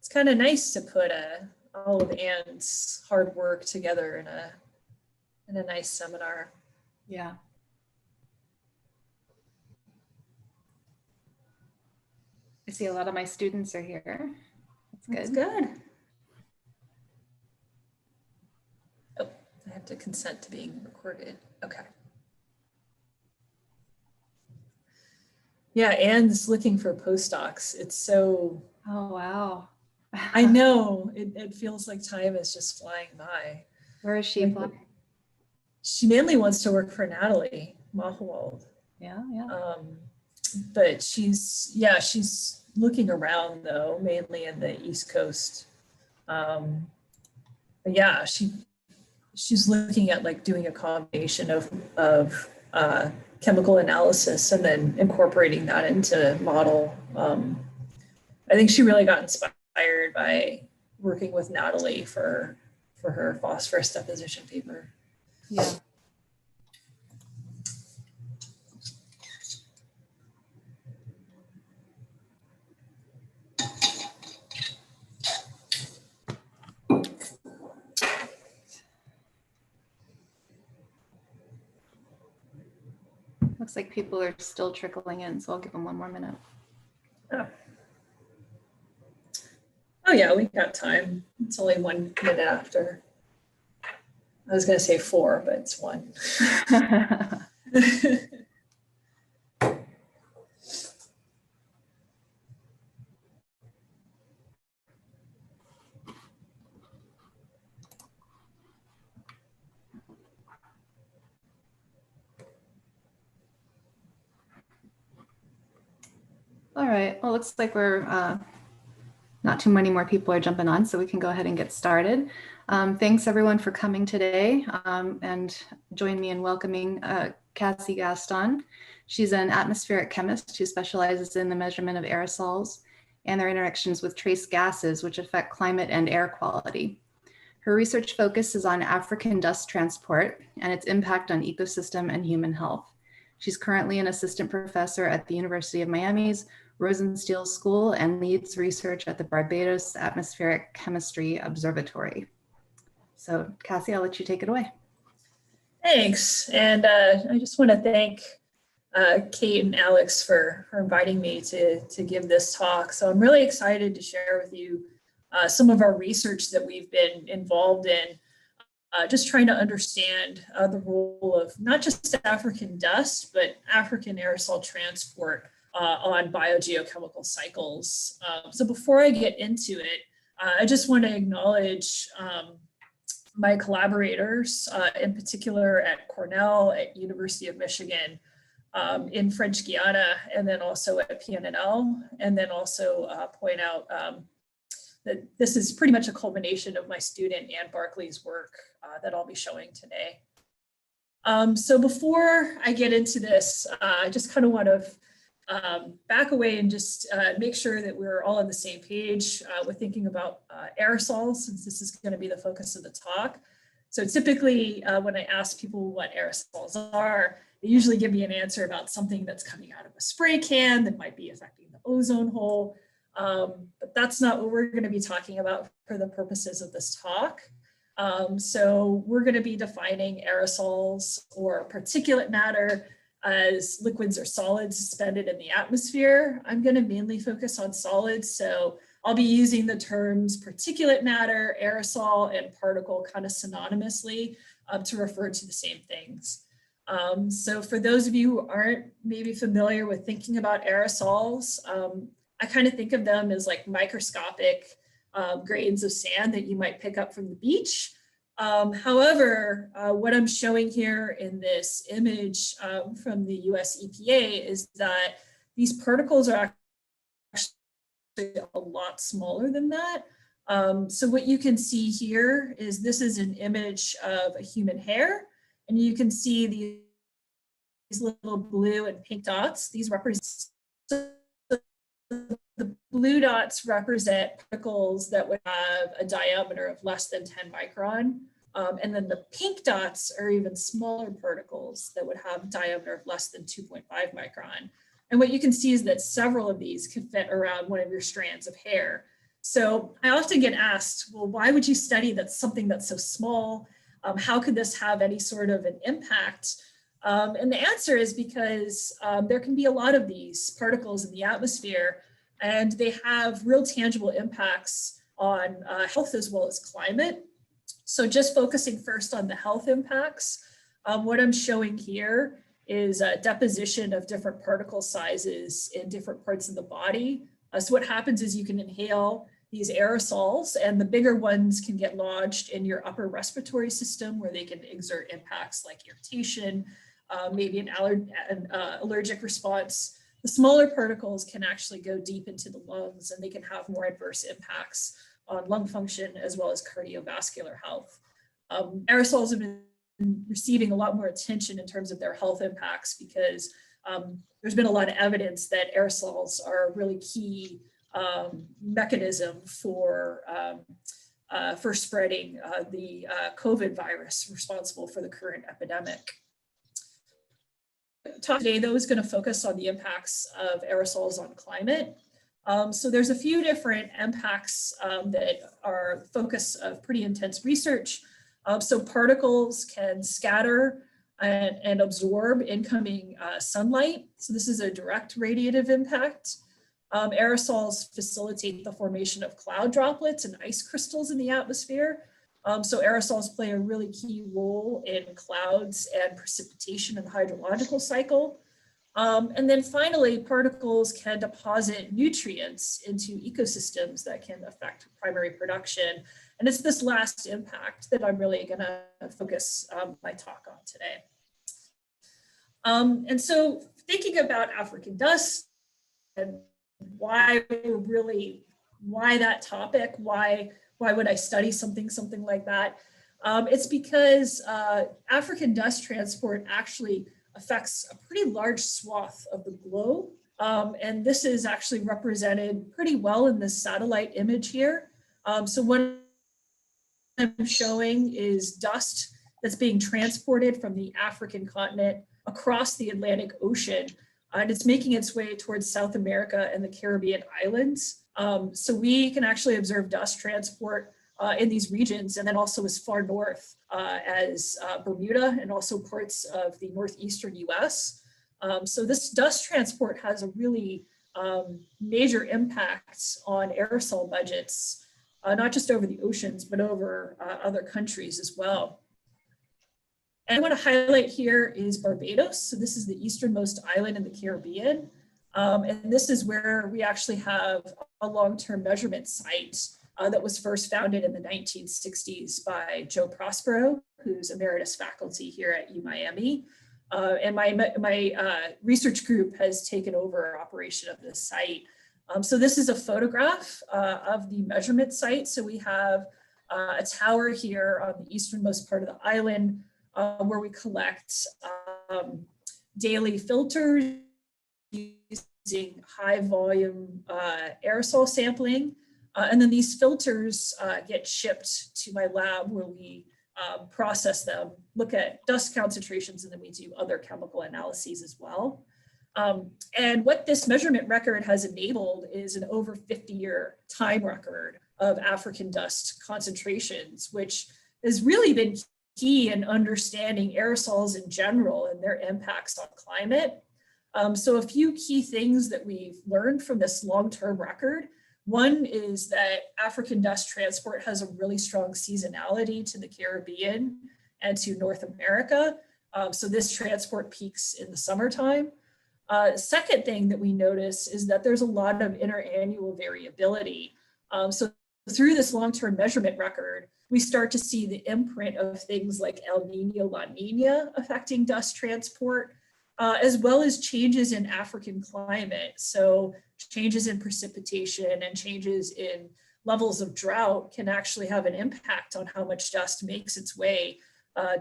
it's kind of nice to put all of Anne's hard work together in a nice seminar. Yeah. I see a lot of my students are here. That's good. That's good. Oh, I have to consent to being recorded. Okay. Yeah, Anne's looking for postdocs. It's so... Oh, wow. I know. It feels like time is just flying by. Where is she applying? She mainly wants to work for Natalie Mahowald. Yeah, yeah. But she's looking around though, mainly in the East Coast. But yeah, she's looking at like doing a combination of chemical analysis and then incorporating that into model. I think she really got inspired by working with Natalie for her phosphorus deposition paper. Yeah. Looks like people are still trickling in, so I'll give them one more minute. Oh yeah, we got time. It's only 1 minute after. I was going to say 4, but it's 1. All right, well, looks like we're not too many more people are jumping on, so we can go ahead and get started. Thanks everyone for coming today, and join me in welcoming Cassandra Gaston. She's an atmospheric chemist who specializes in the measurement of aerosols and their interactions with trace gases, which affect climate and air quality. Her research focus is on African dust transport and its impact on ecosystem and human health. She's currently an assistant professor at the University of Miami's Rosenstiel School and leads research at the Barbados Atmospheric Chemistry Observatory. So Cassie, I'll let you take it away. Thanks. And I just want to thank Kate and Alex for inviting me to give this talk. So I'm really excited to share with you some of our research that we've been involved in, just trying to understand the role of not just African dust, but African aerosol transport on biogeochemical cycles. So before I get into it, I just want to acknowledge my collaborators, in particular at Cornell, at University of Michigan, in French Guiana, and then also at PNNL, and then also point out that this is pretty much a culmination of my student Anne Barkley's work that I'll be showing today. So before I get into this, I just kind of want to back away and just make sure that we're all on the same page with thinking about aerosols, since this is going to be the focus of the talk. So typically when I ask people what aerosols are, they usually give me an answer about something that's coming out of a spray can that might be affecting the ozone hole. But that's not what we're going to be talking about for the purposes of this talk. So we're going to be defining aerosols or particulate matter as liquids or solids suspended in the atmosphere. I'm going to mainly focus on solids, so I'll be using the terms particulate matter, aerosol, and particle kind of synonymously to refer to the same things. So for those of you who aren't maybe familiar with thinking about aerosols, I kind of think of them as like microscopic grains of sand that you might pick up from the beach. However, what I'm showing here in this image from the US EPA is that these particles are actually a lot smaller than that. So what you can see here is this is an image of a human hair, and you can see these little blue and pink dots. These represent, the blue dots represent particles that would have a diameter of less than 10 micron. And then the pink dots are even smaller particles that would have a diameter of less than 2.5 micron. And what you can see is that several of these can fit around one of your strands of hair. So I often get asked, well, why would you study something that's so small? How could this have any sort of an impact? And the answer is because there can be a lot of these particles in the atmosphere, and they have real tangible impacts on health as well as climate. So just focusing first on the health impacts, what I'm showing here is a deposition of different particle sizes in different parts of the body. So what happens is you can inhale these aerosols, and the bigger ones can get lodged in your upper respiratory system, where they can exert impacts like irritation, maybe an allergic response. The smaller particles can actually go deep into the lungs, and they can have more adverse impacts on lung function as well as cardiovascular health. Aerosols have been receiving a lot more attention in terms of their health impacts because there's been a lot of evidence that aerosols are a really key mechanism for spreading the COVID virus responsible for the current epidemic. Talk today, though, is going to focus on the impacts of aerosols on climate. So there's a few different impacts that are the focus of pretty intense research. So particles can scatter and absorb incoming sunlight. So this is a direct radiative impact. Aerosols facilitate the formation of cloud droplets and ice crystals in the atmosphere. So aerosols play a really key role in clouds and precipitation in the hydrological cycle. And then finally, particles can deposit nutrients into ecosystems that can affect primary production. And it's this last impact that I'm really going to focus my talk on today. And so thinking about African dust and why that topic, why would I study something like that? It's because African dust transport actually affects a pretty large swath of the globe. And this is actually represented pretty well in this satellite image here. So what I'm showing is dust that's being transported from the African continent across the Atlantic Ocean, and it's making its way towards South America and the Caribbean islands. So we can actually observe dust transport in these regions, and then also as far north as Bermuda and also parts of the northeastern US. So this dust transport has a really major impact on aerosol budgets, not just over the oceans, but over other countries as well. And I want to highlight here is Barbados. So this is the easternmost island in the Caribbean. And this is where we actually have a long-term measurement site that was first founded in the 1960s by Joe Prospero, who's emeritus faculty here at UMiami. And my research group has taken over operation of this site. So this is a photograph of the measurement site. So we have a tower here on the easternmost part of the island where we collect daily filters using high volume aerosol sampling. And then these filters get shipped to my lab where we process them, look at dust concentrations, and then we do other chemical analyses as well. And what this measurement record has enabled is an over 50-year time record of African dust concentrations, which has really been key in understanding aerosols in general and their impacts on climate. So a few key things that we've learned from this long-term record. One is that African dust transport has a really strong seasonality to the Caribbean and to North America. So this transport peaks in the summertime. Second thing that we notice is that there's a lot of interannual variability. So through this long-term measurement record, we start to see the imprint of things like El Nino, La Nina affecting dust transport, as well as changes in African climate. So changes in precipitation and changes in levels of drought can actually have an impact on how much dust makes its way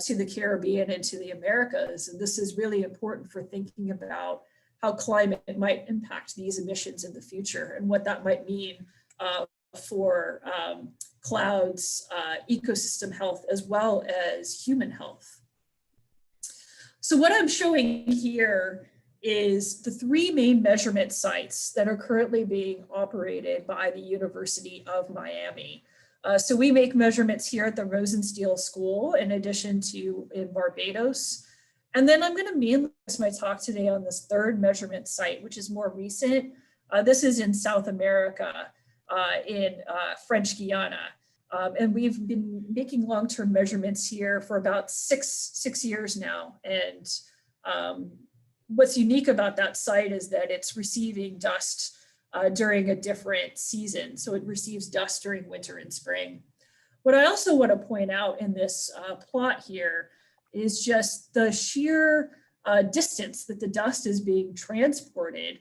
to the Caribbean and to the Americas. And this is really important for thinking about how climate might impact these emissions in the future and what that might mean for clouds, ecosystem health, as well as human health. So what I'm showing here is the 3 main measurement sites that are currently being operated by the University of Miami. So we make measurements here at the Rosenstiel School in addition to in Barbados. And then I'm going to mainly focus my talk today on this 3rd measurement site, which is more recent. This is in South America, in French Guiana. And we've been making long-term measurements here for about six years now. And what's unique about that site is that it's receiving dust during a different season. So it receives dust during winter and spring. What I also want to point out in this plot here is just the sheer distance that the dust is being transported.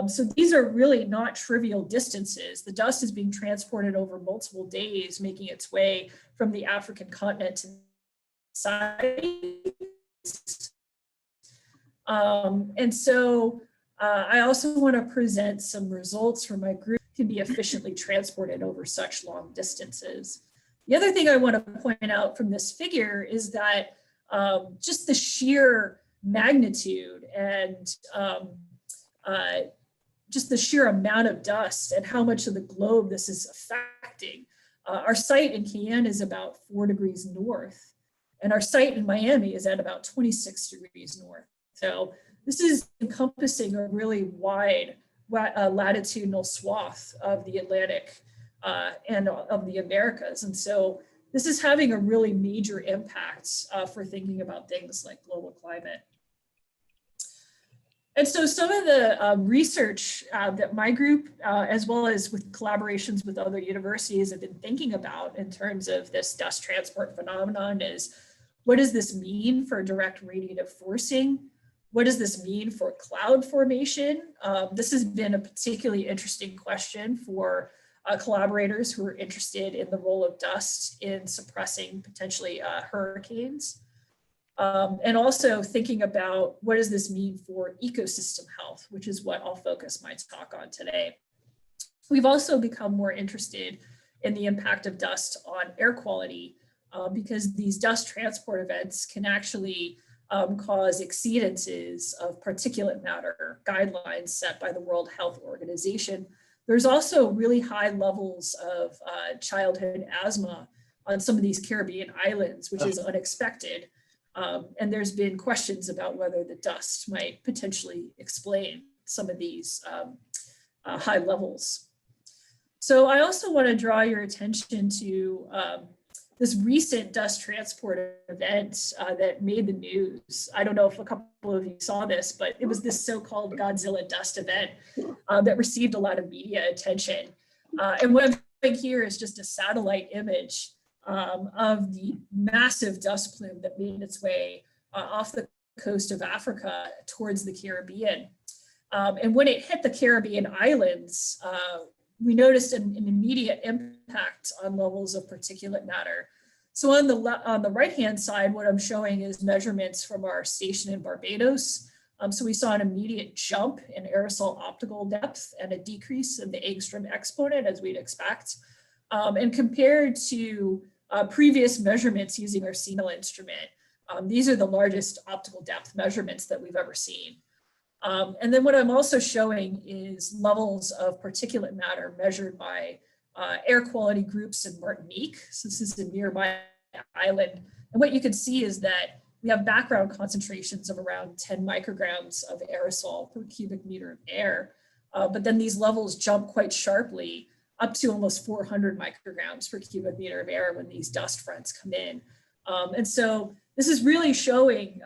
So these are really not trivial distances. The dust is being transported over multiple days, making its way from the African continent to the sites. And so I also want to present some results from my group can be efficiently transported over such long distances. The other thing I want to point out from this figure is that just the sheer magnitude and just the sheer amount of dust and how much of the globe this is affecting. Our site in Cayenne is about 4 degrees north, and our site in Miami is at about 26 degrees north. So this is encompassing a really wide latitudinal swath of the Atlantic and of the Americas. And so this is having a really major impact for thinking about things like global climate. And so some of the research that my group, as well as with collaborations with other universities, have been thinking about in terms of this dust transport phenomenon is, what does this mean for direct radiative forcing? What does this mean for cloud formation? This has been a particularly interesting question for collaborators who are interested in the role of dust in suppressing potentially hurricanes. And also thinking about what does this mean for ecosystem health, which is what I'll focus my talk on today. We've also become more interested in the impact of dust on air quality because these dust transport events can actually cause exceedances of particulate matter guidelines set by the World Health Organization. There's also really high levels of childhood asthma on some of these Caribbean islands, which is unexpected. And there's been questions about whether the dust might potentially explain some of these high levels. So I also want to draw your attention to this recent dust transport event that made the news. I don't know if a couple of you saw this, but it was this so-called Godzilla dust event that received a lot of media attention. And what I'm showing here is just a satellite image of the massive dust plume that made its way off the coast of Africa towards the Caribbean. And when it hit the Caribbean islands, we noticed an immediate impact on levels of particulate matter. So on the right-hand side, what I'm showing is measurements from our station in Barbados. So we saw an immediate jump in aerosol optical depth and a decrease in the Angstrom exponent, as we'd expect. And compared to previous measurements using our Sentinel instrument, these are the largest optical depth measurements that we've ever seen. And then what I'm also showing is levels of particulate matter measured by air quality groups in Martinique. So this is a nearby island. And what you can see is that we have background concentrations of around 10 micrograms of aerosol per cubic meter of air. But then these levels jump quite sharply up to almost 400 micrograms per cubic meter of air when these dust fronts come in. And so this is really showing,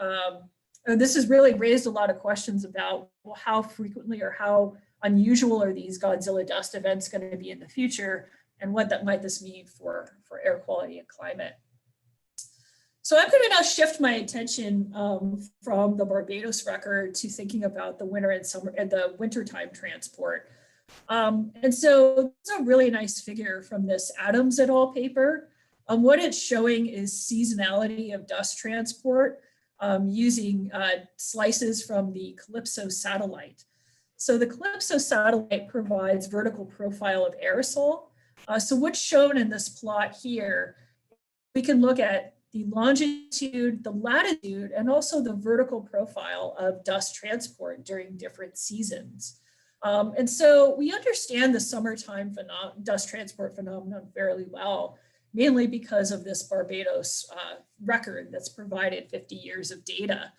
this has really raised a lot of questions about, well, how frequently or how unusual are these Godzilla dust events going to be in the future, and what that might this mean for air quality and climate. So I'm going to now shift my attention from the Barbados record to thinking about the winter and summer and the wintertime transport. And so it's a really nice figure from this Adams et al. Paper. What it's showing is seasonality of dust transport using slices from the Calypso satellite. So the Calypso satellite provides vertical profile of aerosol. So what's shown in this plot here, we can look at the longitude, the latitude, and also the vertical profile of dust transport during different seasons. And so we understand the summertime dust transport phenomenon fairly well, mainly because of this Barbados record that's provided 50 years of data.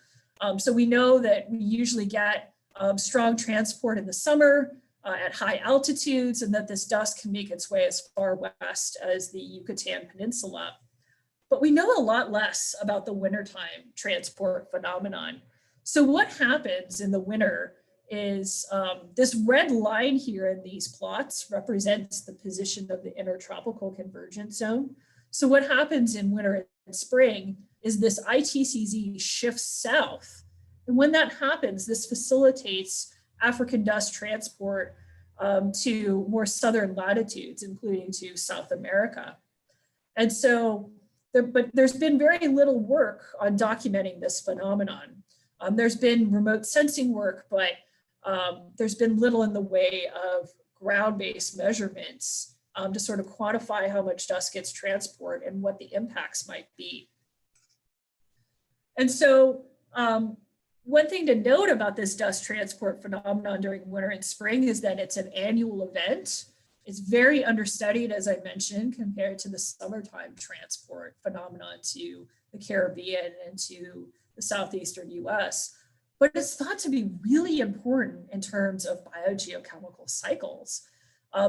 So we know that we usually get strong transport in the summer at high altitudes, and that this dust can make its way as far west as the Yucatan Peninsula. But we know a lot less about the wintertime transport phenomenon. So what happens in the winter is this red line here in these plots represents the position of the intertropical convergence zone. So what happens in winter and spring is this ITCZ shifts south. And when that happens, this facilitates African dust transport to more southern latitudes, including to South America. And so, but there's been very little work on documenting this phenomenon. There's been remote sensing work, but there's been little in the way of ground-based measurements to sort of quantify how much dust gets transported and what the impacts might be. And so one thing to note about this dust transport phenomenon during winter and spring is that it's an annual event. It's very understudied, as I mentioned, compared to the summertime transport phenomenon to the Caribbean and to the southeastern US. But it's thought to be really important in terms of biogeochemical cycles.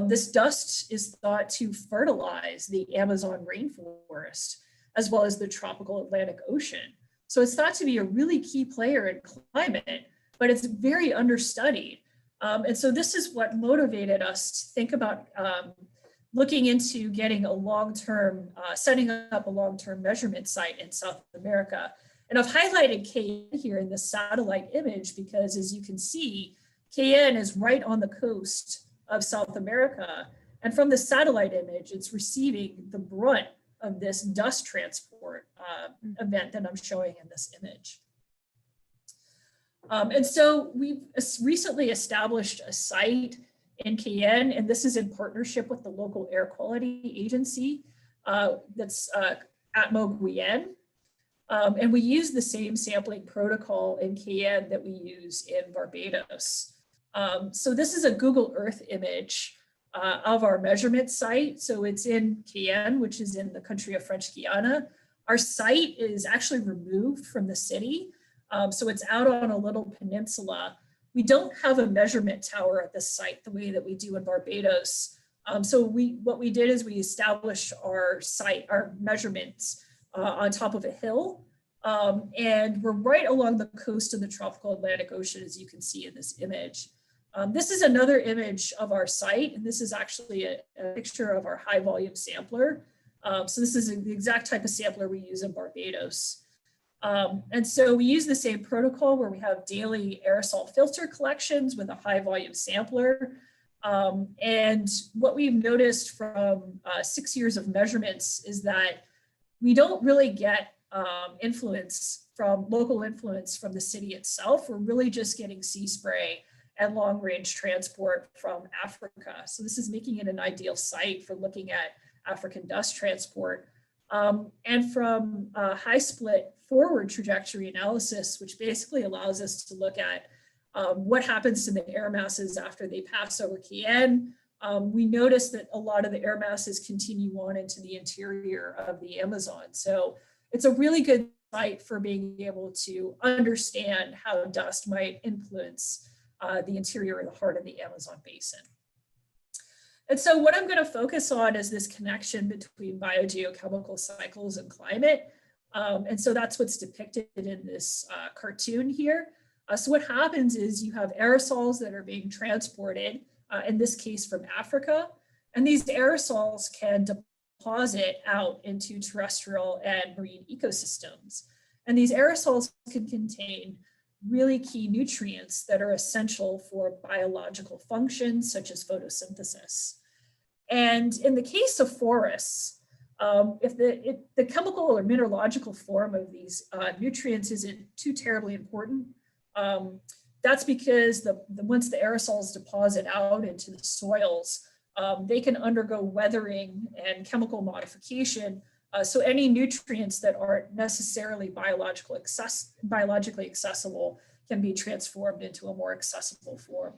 This dust is thought to fertilize the Amazon rainforest, as well as the tropical Atlantic Ocean. So it's thought to be a really key player in climate, but it's very understudied. And so this is what motivated us to think about looking into getting a long-term, setting up a long-term measurement site in South America. And I've highlighted KN here in this satellite image because, as you can see, KN is right on the coast of South America. And from the satellite image, it's receiving the brunt of this dust transport event that I'm showing in this image. And so we've recently established a site in KN, and this is in partnership with the local air quality agency that's Atmo Guyenne. And we use the same sampling protocol in KN that we use in Barbados. So this is a Google Earth image of our measurement site. So it's in KN, which is in the country of French Guiana. Our site is actually removed from the city. So it's out on a little peninsula. We don't have a measurement tower at this site the way that we do in Barbados. So what we did is we established our site, our measurements on top of a hill. And we're right along the coast of the tropical Atlantic Ocean, as you can see in this image. This is another image of our site, and this is actually a picture of our high volume sampler. So this is the exact type of sampler we use in Barbados. And so we use the same protocol where we have daily aerosol filter collections with a high volume sampler. And what we've noticed from 6 years of measurements is that we don't really get local influence from the city itself. We're really just getting sea spray and long range transport from Africa. So this is making it an ideal site for looking at African dust transport. And from high split forward trajectory analysis, which basically allows us to look at what happens to the air masses after they pass over KN. We notice that a lot of the air masses continue on into the interior of the Amazon. So it's a really good site for being able to understand how dust might influence the interior and the heart of the Amazon basin. And so what I'm going to focus on is this connection between biogeochemical cycles and climate. And so that's what's depicted in this cartoon here. So what happens is you have aerosols that are being transported, in this case from Africa, and these aerosols can deposit out into terrestrial and marine ecosystems. And these aerosols can contain really key nutrients that are essential for biological functions such as photosynthesis. And in the case of forests, if the chemical or mineralogical form of these nutrients isn't too terribly important, that's because once the aerosols deposit out into the soils, they can undergo weathering and chemical modification So any nutrients that aren't necessarily biologically accessible can be transformed into a more accessible form.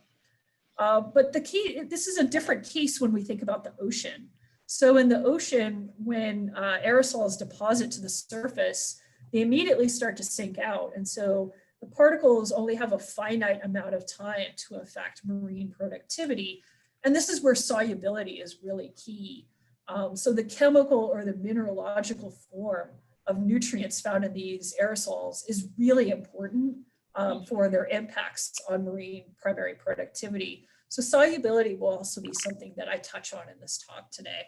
But this is a different case when we think about the ocean. So in the ocean, when aerosols deposit to the surface, they immediately start to sink out. And so the particles only have a finite amount of time to affect marine productivity. And this is where solubility is really key. So the chemical or the mineralogical form of nutrients found in these aerosols is really important for their impacts on marine primary productivity. So solubility will also be something that I touch on in this talk today.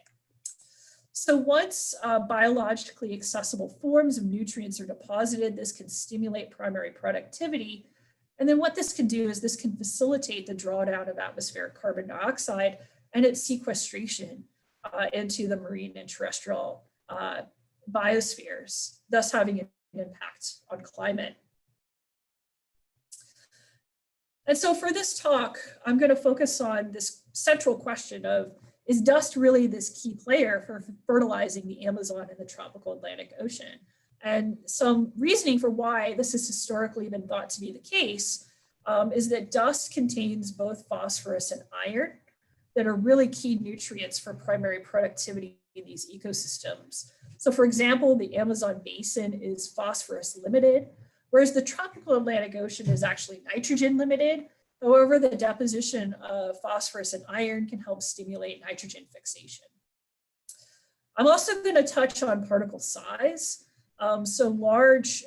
So once biologically accessible forms of nutrients are deposited, this can stimulate primary productivity. And then what this can do is this can facilitate the drawdown of atmospheric carbon dioxide and its sequestration into the marine and terrestrial biospheres, thus having an impact on climate. And so for this talk, I'm going to focus on this central question of, is dust really this key player for fertilizing the Amazon and the tropical Atlantic Ocean? And some reasoning for why this has historically been thought to be the case is that dust contains both phosphorus and iron that are really key nutrients for primary productivity in these ecosystems. So for example, the Amazon basin is phosphorus limited, whereas the tropical Atlantic Ocean is actually nitrogen limited. However, the deposition of phosphorus and iron can help stimulate nitrogen fixation. I'm also going to touch on particle size. So large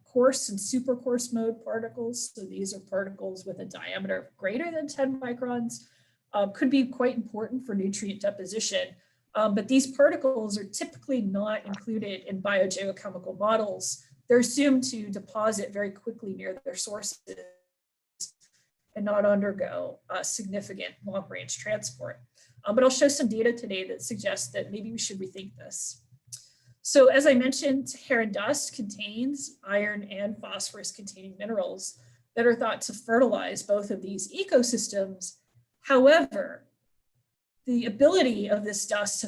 coarse and super coarse mode particles, so these are particles with a diameter of greater than 10 microns, could be quite important for nutrient deposition. But these particles are typically not included in biogeochemical models. They're assumed to deposit very quickly near their sources and not undergo significant long-range transport. But I'll show some data today that suggests that maybe we should rethink this. So as I mentioned, Saharan dust contains iron and phosphorus containing minerals that are thought to fertilize both of these ecosystems. However, the ability of this dust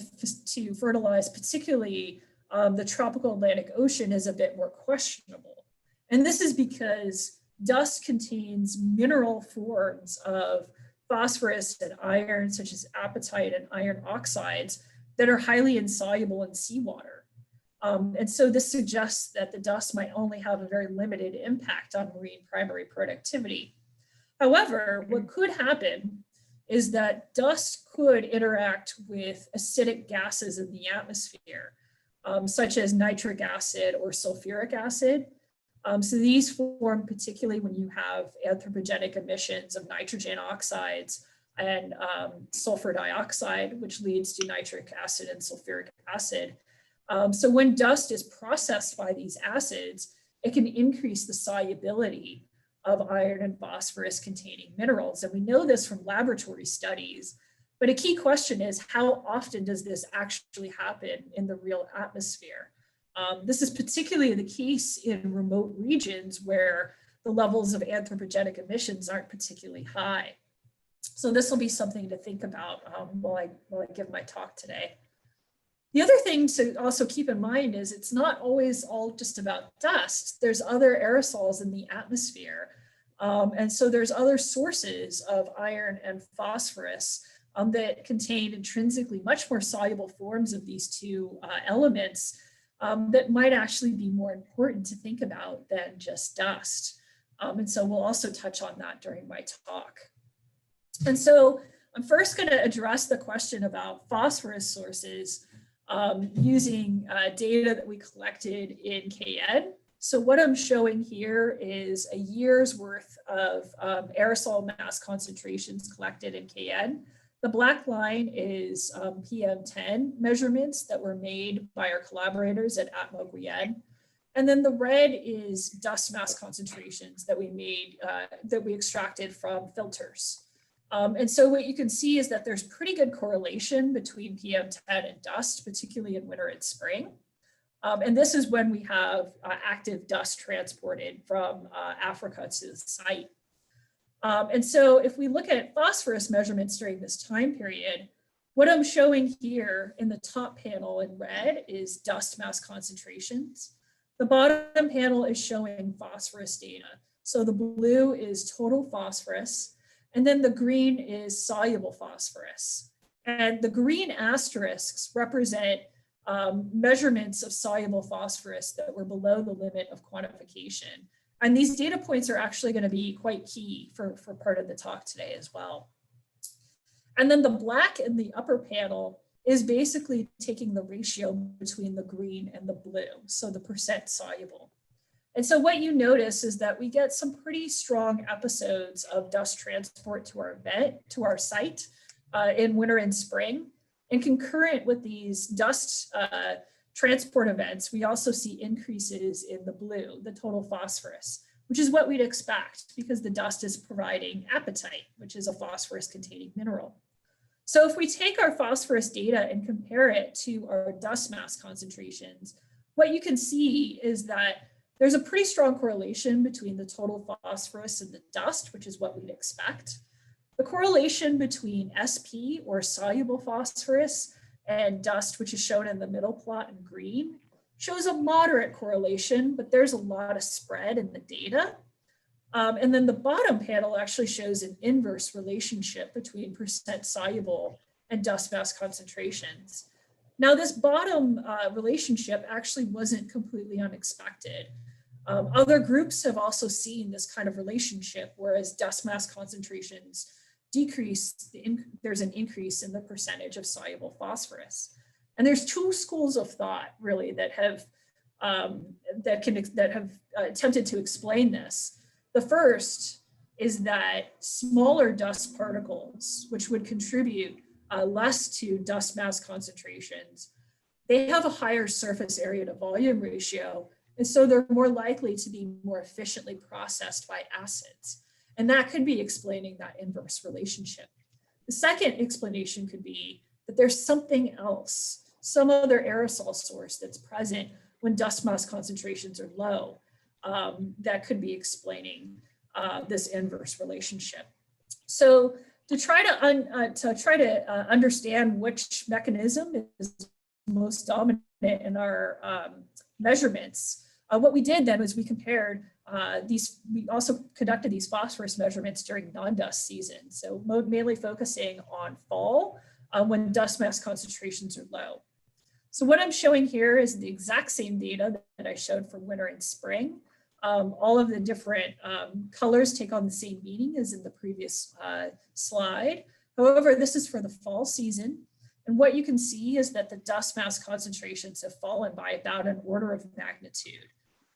to fertilize, particularly the tropical Atlantic Ocean, is a bit more questionable. And this is because dust contains mineral forms of phosphorus and iron, such as apatite and iron oxides, that are highly insoluble in seawater. And so this suggests that the dust might only have a very limited impact on marine primary productivity. However, what could happen is that dust could interact with acidic gases in the atmosphere, such as nitric acid or sulfuric acid. So these form particularly when you have anthropogenic emissions of nitrogen oxides and sulfur dioxide, which leads to nitric acid and sulfuric acid. So when dust is processed by these acids, it can increase the solubility of iron and phosphorus containing minerals. And we know this from laboratory studies, but a key question is, how often does this actually happen in the real atmosphere? This is particularly the case in remote regions where the levels of anthropogenic emissions aren't particularly high. So this will be something to think about while I give my talk today. The other thing to also keep in mind is it's not always all just about dust. There's other aerosols in the atmosphere. And so there's other sources of iron and phosphorus that contain intrinsically much more soluble forms of these two elements that might actually be more important to think about than just dust. And so we'll also touch on that during my talk. And so I'm first going to address the question about phosphorus sources using data that we collected in KN. So what I'm showing here is a year's worth of aerosol mass concentrations collected in KN. The black line is PM10 measurements that were made by our collaborators at Atmo Guyenne. And then the red is dust mass concentrations that we made, that we extracted from filters. And so what you can see is that there's pretty good correlation between PM10 and dust, particularly in winter and spring. And this is when we have active dust transported from Africa to the site. And so if we look at phosphorus measurements during this time period, What I'm showing here in the top panel in red is dust mass concentrations. The bottom panel is showing phosphorus data. So the blue is total phosphorus, and then the green is soluble phosphorus. And the green asterisks represent measurements of soluble phosphorus that were below the limit of quantification. And these data points are actually going to be quite key for part of the talk today as well. And then the black in the upper panel is basically taking the ratio between the green and the blue, so the percent soluble. And so what you notice is that we get some pretty strong episodes of dust transport to our site in winter and spring. And concurrent with these dust transport events, we also see increases in the blue, the total phosphorus, which is what we'd expect because the dust is providing apatite, which is a phosphorus containing mineral. So if we take our phosphorus data and compare it to our dust mass concentrations, what you can see is that there's a pretty strong correlation between the total phosphorus and the dust, which is what we'd expect. The correlation between SP, or soluble phosphorus, and dust, which is shown in the middle plot in green, shows a moderate correlation, but there's a lot of spread in the data. And then the bottom panel actually shows an inverse relationship between percent soluble and dust mass concentrations. Now, this bottom relationship actually wasn't completely unexpected. Other groups have also seen this kind of relationship, whereas dust mass concentrations decrease, there's an increase in the percentage of soluble phosphorus. And there's two schools of thought really that have attempted to explain this. The first is that smaller dust particles, which would contribute less to dust mass concentrations, they have a higher surface area to volume ratio, and so they're more likely to be more efficiently processed by acids. And that could be explaining that inverse relationship. The second explanation could be that there's something else, some other aerosol source that's present when dust mass concentrations are low, that could be explaining this inverse relationship. So to try to understand which mechanism is most dominant in our measurements, what we did then was we compared we also conducted these phosphorus measurements during non-dust season. So mainly focusing on fall when dust mass concentrations are low. So what I'm showing here is the exact same data that I showed for winter and spring. All of the different colors take on the same meaning as in the previous slide. However, this is for the fall season. And what you can see is that the dust mass concentrations have fallen by about an order of magnitude.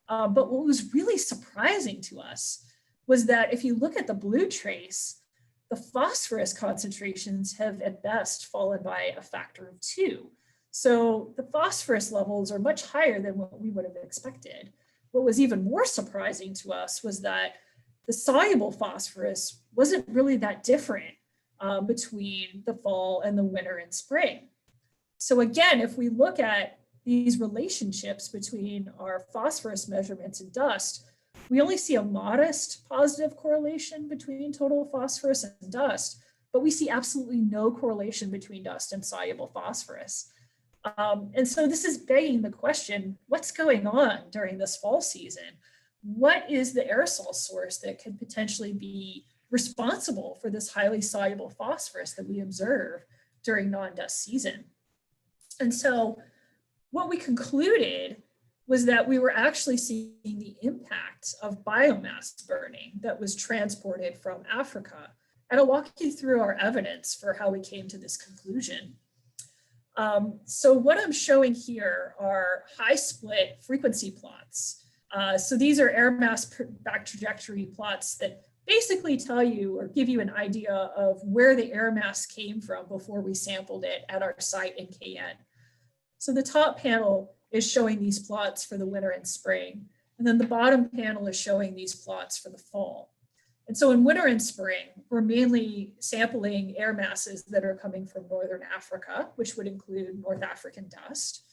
But what was really surprising to us was that if you look at the blue trace, the phosphorus concentrations have at best fallen by a factor of 2. So the phosphorus levels are much higher than what we would have expected. What was even more surprising to us was that the soluble phosphorus wasn't really that different between the fall and the winter and spring. So again, if we look at these relationships between our phosphorus measurements and dust, we only see a modest positive correlation between total phosphorus and dust, but we see absolutely no correlation between dust and soluble phosphorus. And so this is begging the question, what's going on during this fall season? What is the aerosol source that could potentially be responsible for this highly soluble phosphorus that we observe during non-dust season? And so what we concluded was that we were actually seeing the impact of biomass burning that was transported from Africa. And I'll walk you through our evidence for how we came to this conclusion. So what I'm showing here are high split frequency plots. So these are air mass back trajectory plots that basically tell you or give you an idea of where the air mass came from before we sampled it at our site in KN. So the top panel is showing these plots for the winter and spring, and then the bottom panel is showing these plots for the fall. And so in winter and spring, we're mainly sampling air masses that are coming from Northern Africa, which would include North African dust.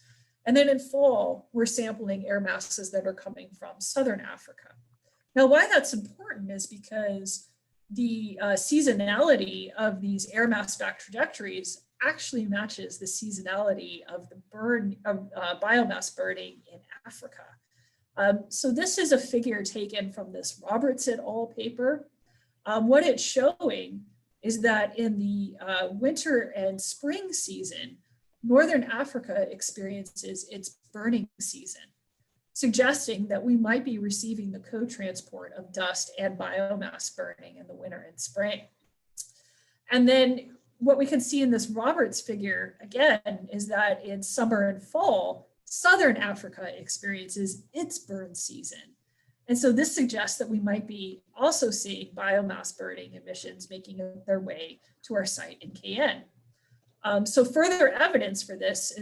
And then in fall, we're sampling air masses that are coming from Southern Africa. Now, why that's important is because the seasonality of these air mass back trajectories actually matches the seasonality of the biomass burning in Africa. So this is a figure taken from this Roberts et al. Paper. What it's showing is that in the winter and spring season, Northern Africa experiences its burning season, suggesting that we might be receiving the co-transport of dust and biomass burning in the winter and spring. And then what we can see in this Roberts figure, again, is that in summer and fall, Southern Africa experiences its burn season. And so this suggests that we might be also seeing biomass burning emissions making their way to our site in KN. So further evidence for this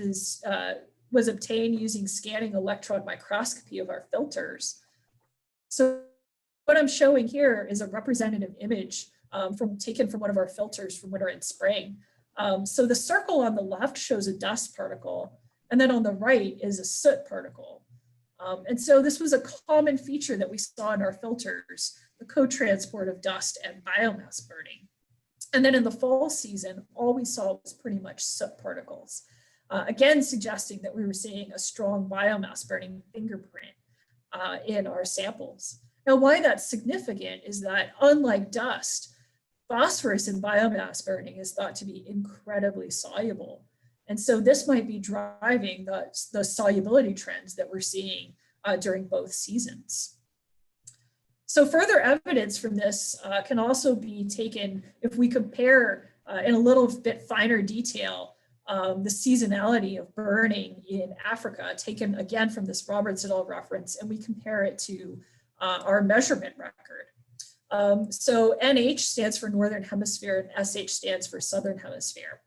was obtained using scanning electron microscopy of our filters. So what I'm showing here is a representative image taken from one of our filters from winter and spring. So the circle on the left shows a dust particle, and then on the right is a soot particle. And so this was a common feature that we saw in our filters, the co-transport of dust and biomass burning. And then in the fall season, all we saw was pretty much soot particles, again, suggesting that we were seeing a strong biomass burning fingerprint in our samples. Now, why that's significant is that unlike dust, phosphorus in biomass burning is thought to be incredibly soluble. And so this might be driving the solubility trends that we're seeing during both seasons. So further evidence from this can also be taken if we compare in a little bit finer detail the seasonality of burning in Africa, taken again from this Roberts et al. Reference, and we compare it to our measurement record. So NH stands for Northern Hemisphere and SH stands for Southern Hemisphere.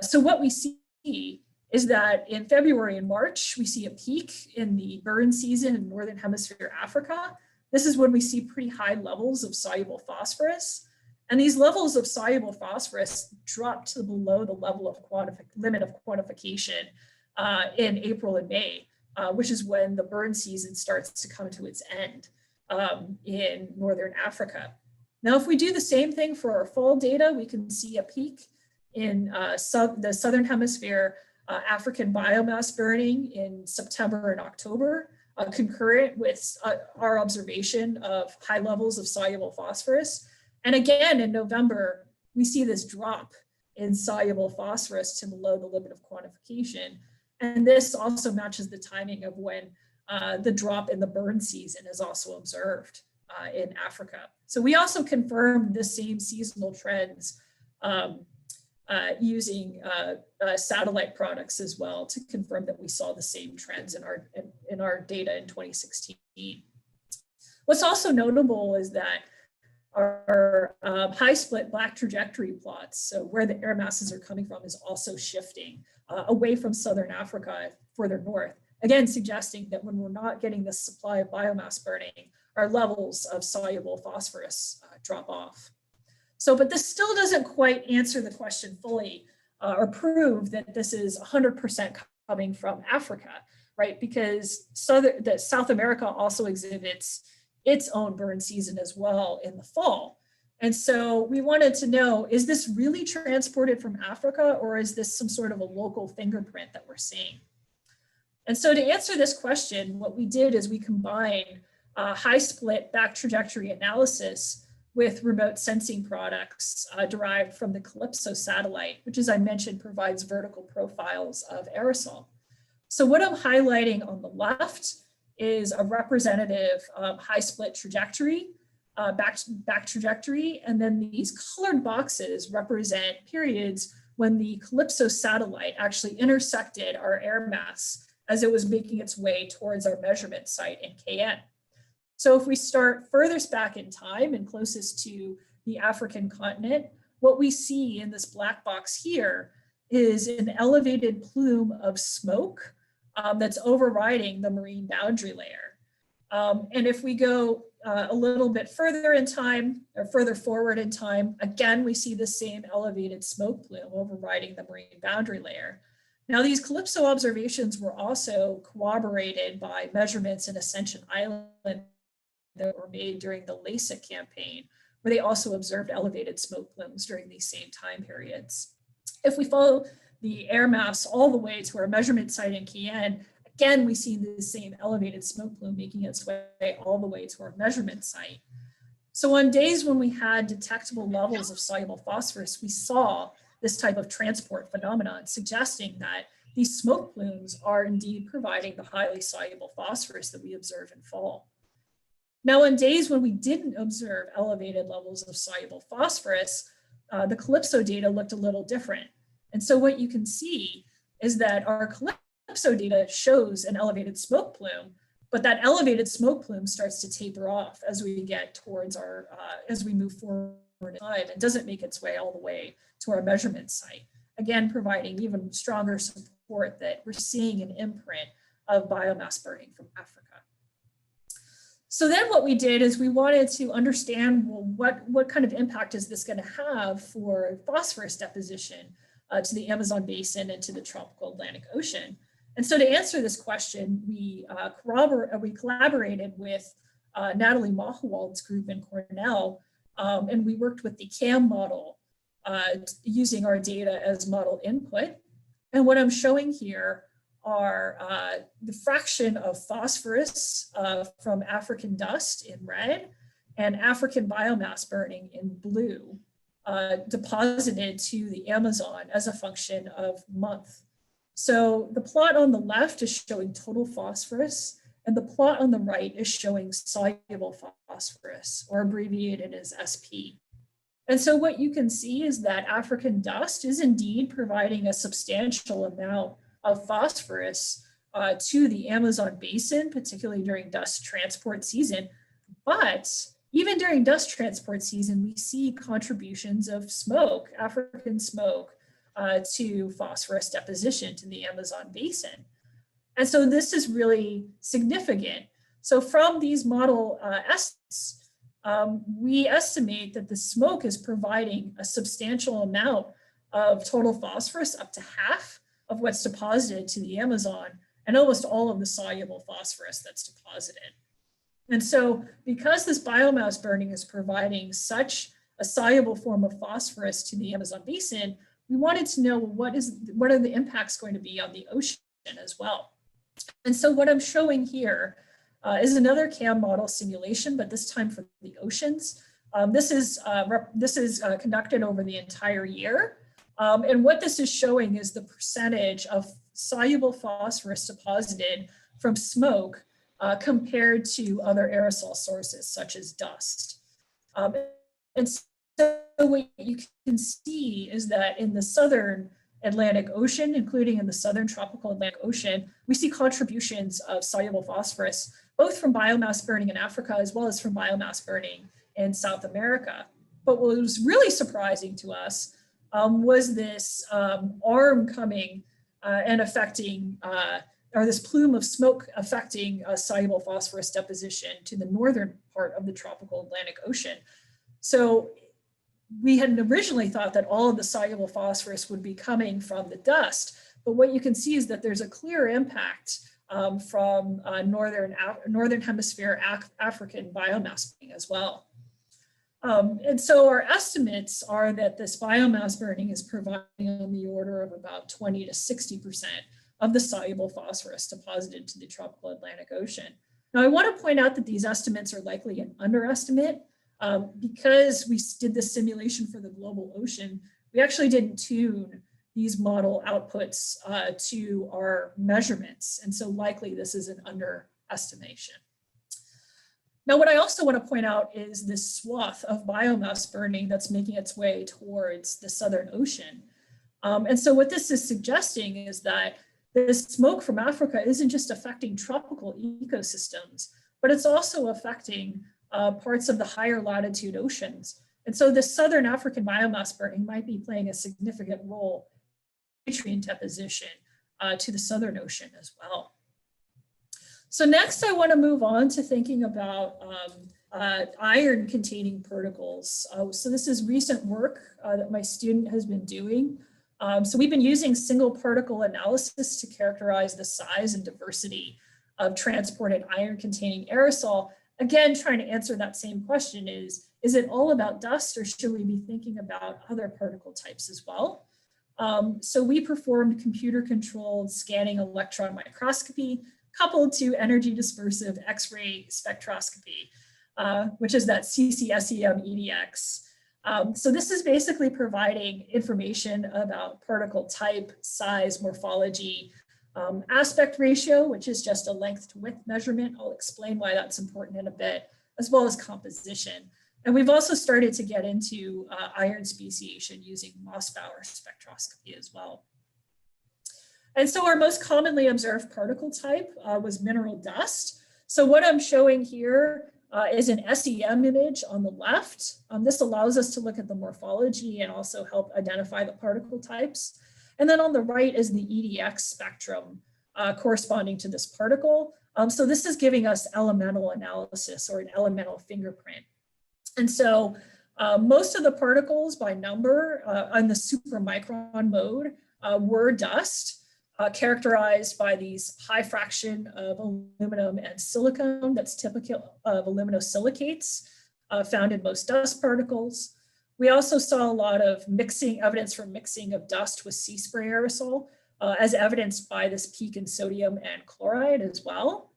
So what we see is that in February and March, we see a peak in the burn season in Northern Hemisphere Africa. This is when we see pretty high levels of soluble phosphorus. And these levels of soluble phosphorus drop to below the level of limit of quantification in April and May, which is when the burn season starts to come to its end in Northern Africa. Now, if we do the same thing for our fall data, we can see a peak in the Southern Hemisphere African biomass burning in September and October, concurrent with our observation of high levels of soluble phosphorus. And again, in November, we see this drop in soluble phosphorus to below the limit of quantification. And this also matches the timing of when the drop in the burn season is also observed in Africa. So we also confirmed the same seasonal trends using satellite products as well to confirm that we saw the same trends in our data in 2016. What's also notable is that our high split black trajectory plots, so where the air masses are coming from, is also shifting away from Southern Africa further north, again suggesting that when we're not getting this supply of biomass burning, our levels of soluble phosphorus drop off. So, but this still doesn't quite answer the question fully or prove that this is 100% coming from Africa, right? Because South America also exhibits its own burn season as well in the fall. And so we wanted to know, is this really transported from Africa, or is this some sort of a local fingerprint that we're seeing? And so to answer this question, what we did is we combined high split back trajectory analysis with remote sensing products derived from the Calypso satellite, which, as I mentioned, provides vertical profiles of aerosol. So what I'm highlighting on the left is a representative high split trajectory, back trajectory, and then these colored boxes represent periods when the Calypso satellite actually intersected our air mass as it was making its way towards our measurement site in KN. So if we start furthest back in time and closest to the African continent, what we see in this black box here is an elevated plume of smoke that's overriding the marine boundary layer. And if we go a little bit further in time or further forward in time, again, we see the same elevated smoke plume overriding the marine boundary layer. Now, these Calypso observations were also corroborated by measurements in Ascension Island that were made during the LASIK campaign, where they also observed elevated smoke plumes during these same time periods. If we follow the air mass all the way to our measurement site in Cayenne, again, we see the same elevated smoke plume making its way all the way to our measurement site. So on days when we had detectable levels of soluble phosphorus, we saw this type of transport phenomenon, suggesting that these smoke plumes are indeed providing the highly soluble phosphorus that we observe in fall. Now, on days when we didn't observe elevated levels of soluble phosphorus, the Calypso data looked a little different. And so what you can see is that our Calypso data shows an elevated smoke plume, but that elevated smoke plume starts to taper off as we get towards our, as we move forward in time, and doesn't make its way all the way to our measurement site. Again, providing even stronger support that we're seeing an imprint of biomass burning from Africa. So then what we did is we wanted to understand, well, what kind of impact is this going to have for phosphorus deposition to the Amazon basin and to the tropical Atlantic Ocean? And so to answer this question, we collaborated with Natalie Mahowald's group in Cornell, and we worked with the CAM model using our data as model input. And what I'm showing here are the fraction of phosphorus from African dust in red and African biomass burning in blue deposited to the Amazon as a function of month. So the plot on the left is showing total phosphorus, and the plot on the right is showing soluble phosphorus, or abbreviated as SP. And so what you can see is that African dust is indeed providing a substantial amount of phosphorus to the Amazon basin, particularly during dust transport season. But even during dust transport season, we see contributions of smoke, African smoke, to phosphorus deposition to the Amazon basin. And so this is really significant. So from these model estimates, we estimate that the smoke is providing a substantial amount of total phosphorus, up to half of what's deposited to the Amazon, and almost all of the soluble phosphorus that's deposited. And so because this biomass burning is providing such a soluble form of phosphorus to the Amazon basin, we wanted to know what are the impacts going to be on the ocean as well. And so what I'm showing here is another CAM model simulation, but this time for the oceans. This is conducted over the entire year. And what this is showing is the percentage of soluble phosphorus deposited from smoke compared to other aerosol sources, such as dust. And so what you can see is that in the southern Atlantic Ocean, including in the southern tropical Atlantic Ocean, we see contributions of soluble phosphorus, both from biomass burning in Africa as well as from biomass burning in South America. But what was really surprising to us was this arm coming and affecting, or this plume of smoke affecting soluble phosphorus deposition to the northern part of the tropical Atlantic Ocean. So we had originally thought that all of the soluble phosphorus would be coming from the dust, but what you can see is that there's a clear impact from northern hemisphere African biomass burning as well. And so our estimates are that this biomass burning is providing on the order of about 20 to 60% of the soluble phosphorus deposited to the tropical Atlantic Ocean. Now, I want to point out that these estimates are likely an underestimate. Because we did this simulation for the global ocean, we actually didn't tune these model outputs to our measurements. And so likely this is an underestimation. Now, what I also want to point out is this swath of biomass burning that's making its way towards the Southern Ocean. And so what this is suggesting is that this smoke from Africa isn't just affecting tropical ecosystems, but it's also affecting parts of the higher latitude oceans. And so this Southern African biomass burning might be playing a significant role in nutrient deposition to the Southern Ocean as well. So next I want to move on to thinking about iron containing particles. So this is recent work that my student has been doing. So we've been using single particle analysis to characterize the size and diversity of transported iron containing aerosol. Again, trying to answer that same question is it all about dust, or should we be thinking about other particle types as well? So we performed computer-controlled scanning electron microscopy coupled to energy dispersive X-ray spectroscopy, which is that CCSEM EDX. So this is basically providing information about particle type, size, morphology, aspect ratio, which is just a length to width measurement. I'll explain why that's important in a bit, as well as composition. And we've also started to get into iron speciation using Mossbauer spectroscopy as well. And so our most commonly observed particle type was mineral dust. So what I'm showing here is an SEM image on the left. This allows us to look at the morphology and also help identify the particle types. And then on the right is the EDX spectrum corresponding to this particle. So this is giving us elemental analysis or an elemental fingerprint. And so most of the particles by number on the supermicron mode were dust, characterized by these high fraction of aluminum and silicon that's typical of aluminosilicates found in most dust particles. We also saw a lot of mixing, evidence for mixing of dust with sea spray aerosol, as evidenced by this peak in sodium and chloride as well.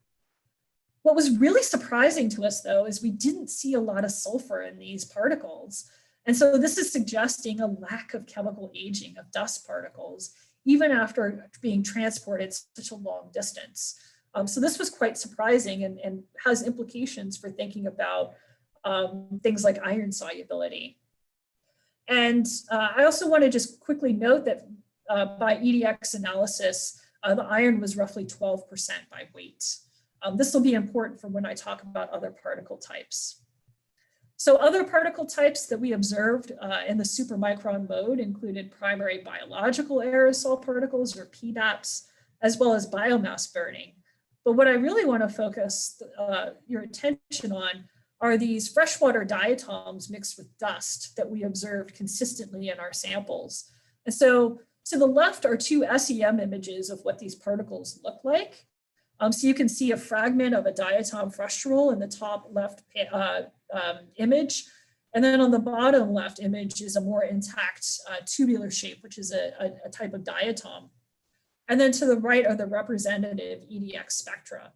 What was really surprising to us, though, is we didn't see a lot of sulfur in these particles. And so this is suggesting a lack of chemical aging of dust particles, even after being transported such a long distance. So this was quite surprising and has implications for thinking about things like iron solubility. And I also want to just quickly note that by EDX analysis, the iron was roughly 12% by weight. This will be important for when I talk about other particle types. So other particle types that we observed in the supermicron mode included primary biological aerosol particles, or PBAPs, as well as biomass burning. But what I really want to focus your attention on are these freshwater diatoms mixed with dust that we observed consistently in our samples. And so to the left are two SEM images of what these particles look like. So you can see a fragment of a diatom frustral in the top left image. And then on the bottom left image is a more intact tubular shape, which is a type of diatom. And then to the right are the representative EDX spectra.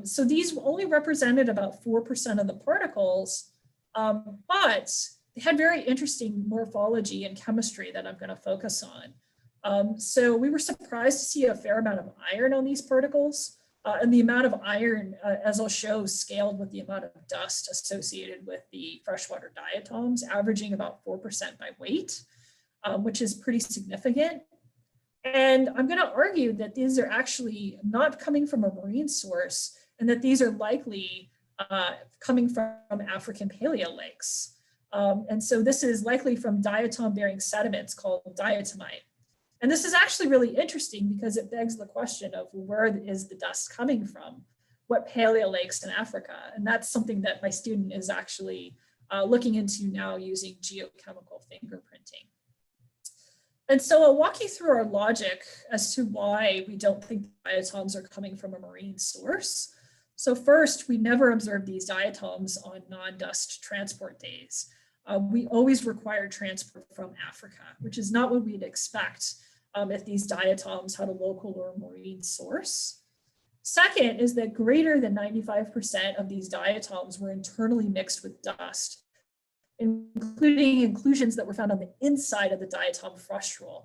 So these only represented about 4% of the particles, but they had very interesting morphology and chemistry that I'm going to focus on. So we were surprised to see a fair amount of iron on these particles. And the amount of iron, as I'll show, scaled with the amount of dust associated with the freshwater diatoms, averaging about 4% by weight, which is pretty significant. And I'm going to argue that these are actually not coming from a marine source, and that these are likely coming from African paleo lakes. And so this is likely from diatom-bearing sediments called diatomite. And this is actually really interesting because it begs the question of where is the dust coming from? What paleo lakes in Africa? And that's something that my student is actually looking into now using geochemical fingerprinting. And so I'll walk you through our logic as to why we don't think diatoms are coming from a marine source. So first, we never observed these diatoms on non-dust transport days. We always required transport from Africa, which is not what we'd expect if these diatoms had a local or marine source. Second is that greater than 95% of these diatoms were internally mixed with dust, including inclusions that were found on the inside of the diatom frustral.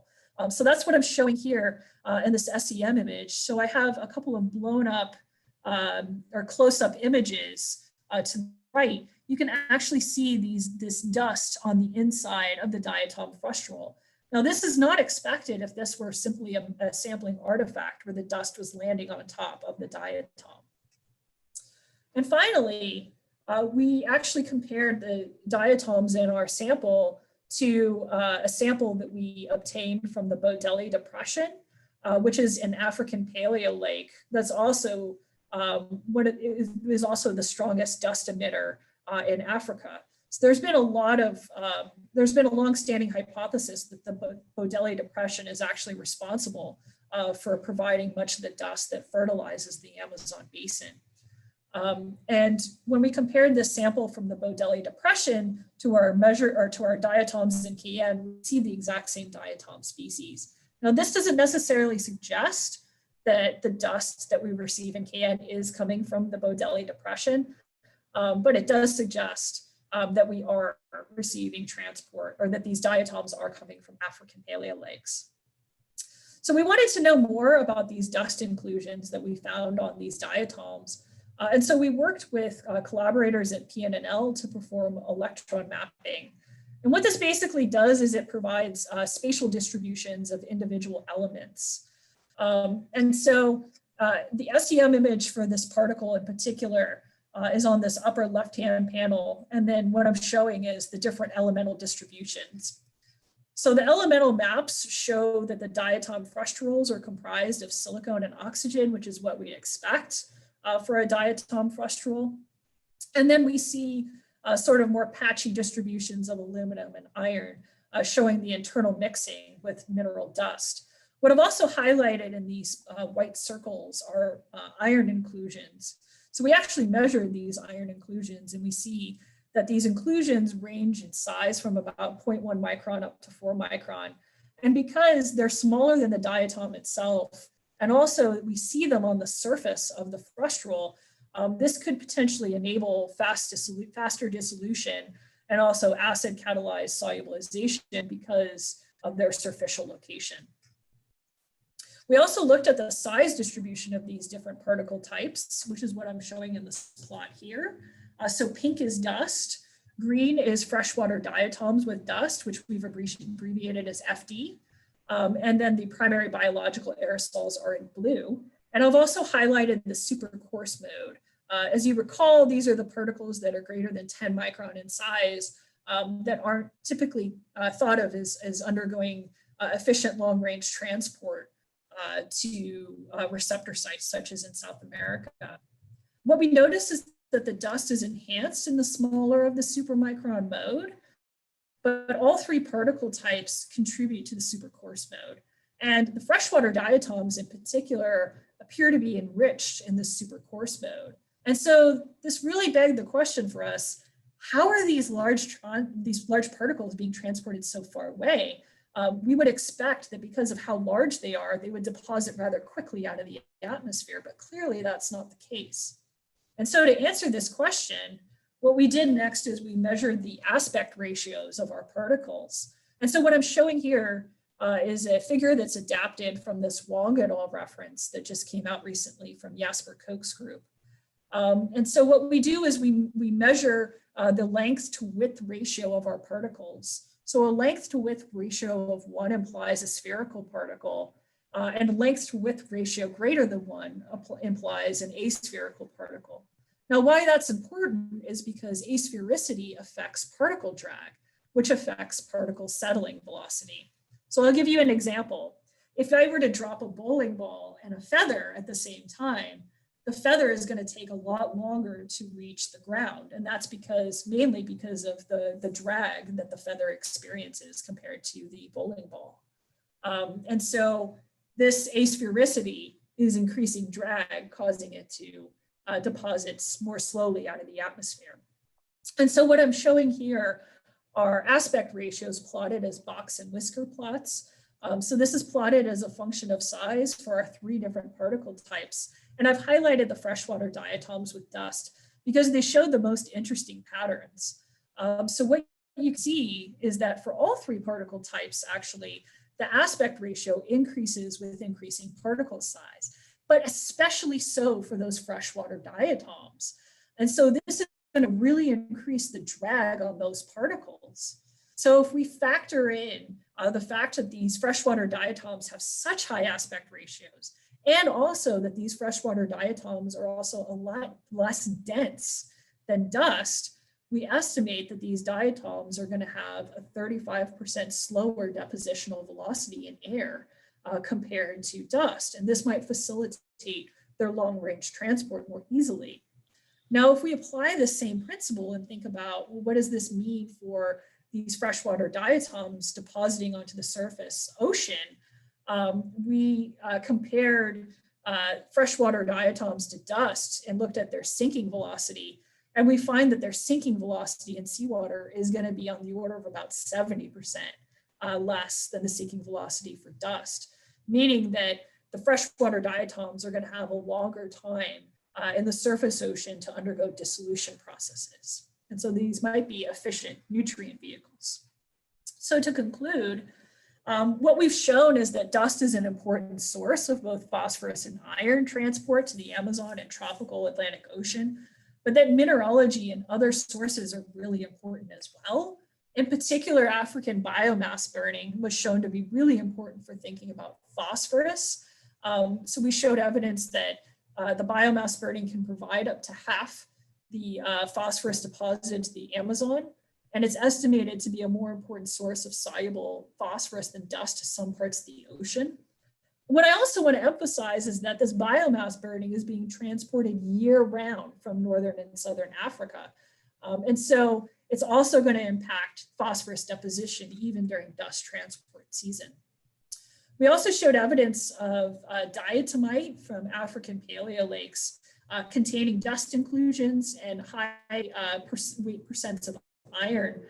So that's what I'm showing here in this SEM image. So I have a couple of blown up or close-up images to the right. You can actually see this dust on the inside of the diatom frustral. Now, this is not expected if this were simply a sampling artifact where the dust was landing on top of the diatom. And finally, we actually compared the diatoms in our sample to a sample that we obtained from the Bodeli Depression, which is an African paleo lake that's also what it is also the strongest dust emitter in Africa. So there's been a long-standing hypothesis that the Bodeli Depression is actually responsible for providing much of the dust that fertilizes the Amazon basin. And when we compared this sample from the Bodelli Depression to our diatoms in Cayenne, we see the exact same diatom species. Now, this doesn't necessarily suggest that the dust that we receive in Cayenne is coming from the Bodelli Depression, but it does suggest that we are receiving transport, or that these diatoms are coming from African paleolakes. So we wanted to know more about these dust inclusions that we found on these diatoms. And so we worked with collaborators at PNNL to perform electron mapping. And what this basically does is it provides spatial distributions of individual elements. And so the SEM image for this particle in particular is on this upper left-hand panel. And then what I'm showing is the different elemental distributions. So the elemental maps show that the diatom frustrals are comprised of silicon and oxygen, which is what we expect for a diatom frustral. And then we see sort of more patchy distributions of aluminum and iron, showing the internal mixing with mineral dust. What I've also highlighted in these white circles are iron inclusions. So we actually measured these iron inclusions, and we see that these inclusions range in size from about 0.1 micron up to 4 micron. And because they're smaller than the diatom itself, and also we see them on the surface of the frustral, this could potentially enable faster dissolution and also acid catalyzed solubilization because of their surficial location. We also looked at the size distribution of these different particle types, which is what I'm showing in this plot here. So pink is dust, green is freshwater diatoms with dust, which we've abbreviated as FD. And then the primary biological aerosols are in blue. And I've also highlighted the super coarse mode. As you recall, these are the particles that are greater than 10 micron in size that aren't typically thought of as undergoing efficient long-range transport to receptor sites, such as in South America. What we notice is that the dust is enhanced in the smaller of the supermicron mode, but all three particle types contribute to the super coarse mode. And the freshwater diatoms in particular appear to be enriched in the super coarse mode. And so this really begged the question for us, how are these large particles being transported so far away? We would expect that because of how large they are, they would deposit rather quickly out of the atmosphere, but clearly that's not the case. And so to answer this question, what we did next is we measured the aspect ratios of our particles. And so what I'm showing here is a figure that's adapted from this Wong et al. Reference that just came out recently from Jasper Koch's group. And so what we do is we measure the length to width ratio of our particles. So a length to width ratio of 1 implies a spherical particle, and a length to width ratio greater than 1 implies an aspherical particle. Now, why that's important is because asphericity affects particle drag, which affects particle settling velocity. So I'll give you an example. If I were to drop a bowling ball and a feather at the same time, the feather is going to take a lot longer to reach the ground. And that's mainly because of the drag that the feather experiences compared to the bowling ball. And so this asphericity is increasing drag, causing it to deposit more slowly out of the atmosphere. And so what I'm showing here are aspect ratios plotted as box and whisker plots. So this is plotted as a function of size for our 3 different particle types. And I've highlighted the freshwater diatoms with dust because they show the most interesting patterns. So what you see is that for all 3 particle types, actually, the aspect ratio increases with increasing particle size, but especially so for those freshwater diatoms. And so this is going to really increase the drag on those particles. So if we factor in the fact that these freshwater diatoms have such high aspect ratios, and also that these freshwater diatoms are also a lot less dense than dust, we estimate that these diatoms are going to have a 35% slower depositional velocity in air compared to dust. And this might facilitate their long-range transport more easily. Now, if we apply the same principle and think about, well, what does this mean for these freshwater diatoms depositing onto the surface ocean? We compared freshwater diatoms to dust and looked at their sinking velocity. And we find that their sinking velocity in seawater is going to be on the order of about 70% less than the sinking velocity for dust, meaning that the freshwater diatoms are going to have a longer time in the surface ocean to undergo dissolution processes. And so these might be efficient nutrient vehicles. So to conclude, what we've shown is that dust is an important source of both phosphorus and iron transport to the Amazon and tropical Atlantic Ocean, but that mineralogy and other sources are really important as well. In particular, African biomass burning was shown to be really important for thinking about phosphorus. So we showed evidence that the biomass burning can provide up to half the phosphorus deposited to the Amazon. And it's estimated to be a more important source of soluble phosphorus than dust to some parts of the ocean. What I also want to emphasize is that this biomass burning is being transported year round from northern and southern Africa. And so it's also going to impact phosphorus deposition even during dust transport season. We also showed evidence of diatomite from African paleo lakes containing dust inclusions and high weight percents of iron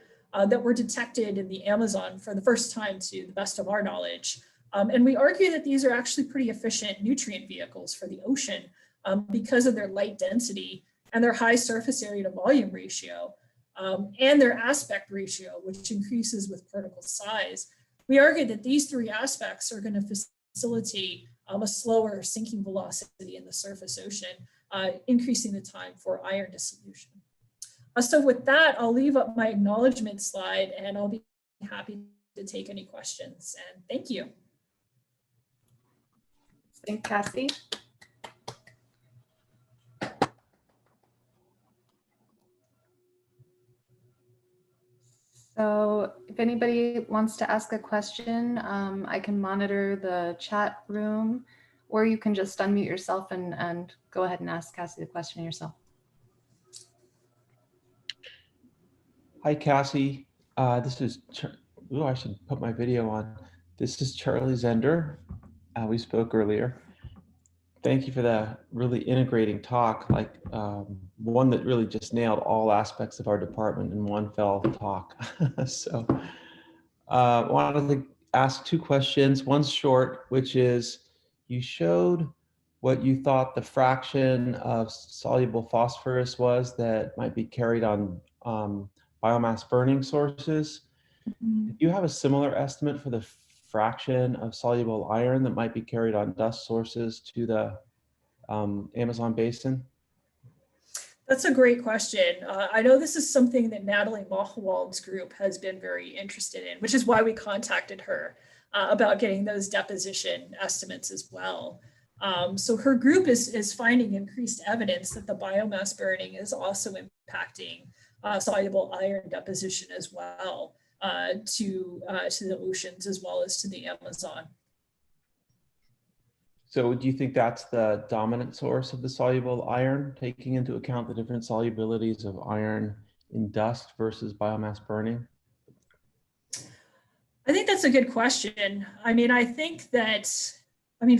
that were detected in the Amazon for the first time to the best of our knowledge. And we argue that these are actually pretty efficient nutrient vehicles for the ocean because of their light density and their high surface area to volume ratio and their aspect ratio, which increases with particle size. We argue that these three aspects are going to facilitate a slower sinking velocity in the surface ocean, increasing the time for iron dissolution. So with that, I'll leave up my acknowledgement slide and I'll be happy to take any questions. And thank you. Thanks, Cassie. So if anybody wants to ask a question, I can monitor the chat room, or you can just unmute yourself and go ahead and ask Cassie the question yourself. Hi, Cassie. This is, I should put my video on. This is Charlie Zender. We spoke earlier. Thank you for that really integrating talk, like one that really just nailed all aspects of our department in one fell talk. So I wanted to ask two questions. One's short, which is you showed what you thought the fraction of soluble phosphorus was that might be carried on biomass burning sources. Mm-hmm. Do you have a similar estimate for the fraction of soluble iron that might be carried on dust sources to the Amazon basin? That's a great question. I know this is something that Natalie Mahowald's group has been very interested in, which is why we contacted her about getting those deposition estimates as well. So her group is finding increased evidence that the biomass burning is also impacting soluble iron deposition as well to the oceans as well as to the Amazon. So do you think that's the dominant source of the soluble iron, taking into account the different solubilities of iron in dust versus biomass burning? I think that's a good question. I mean, I think that,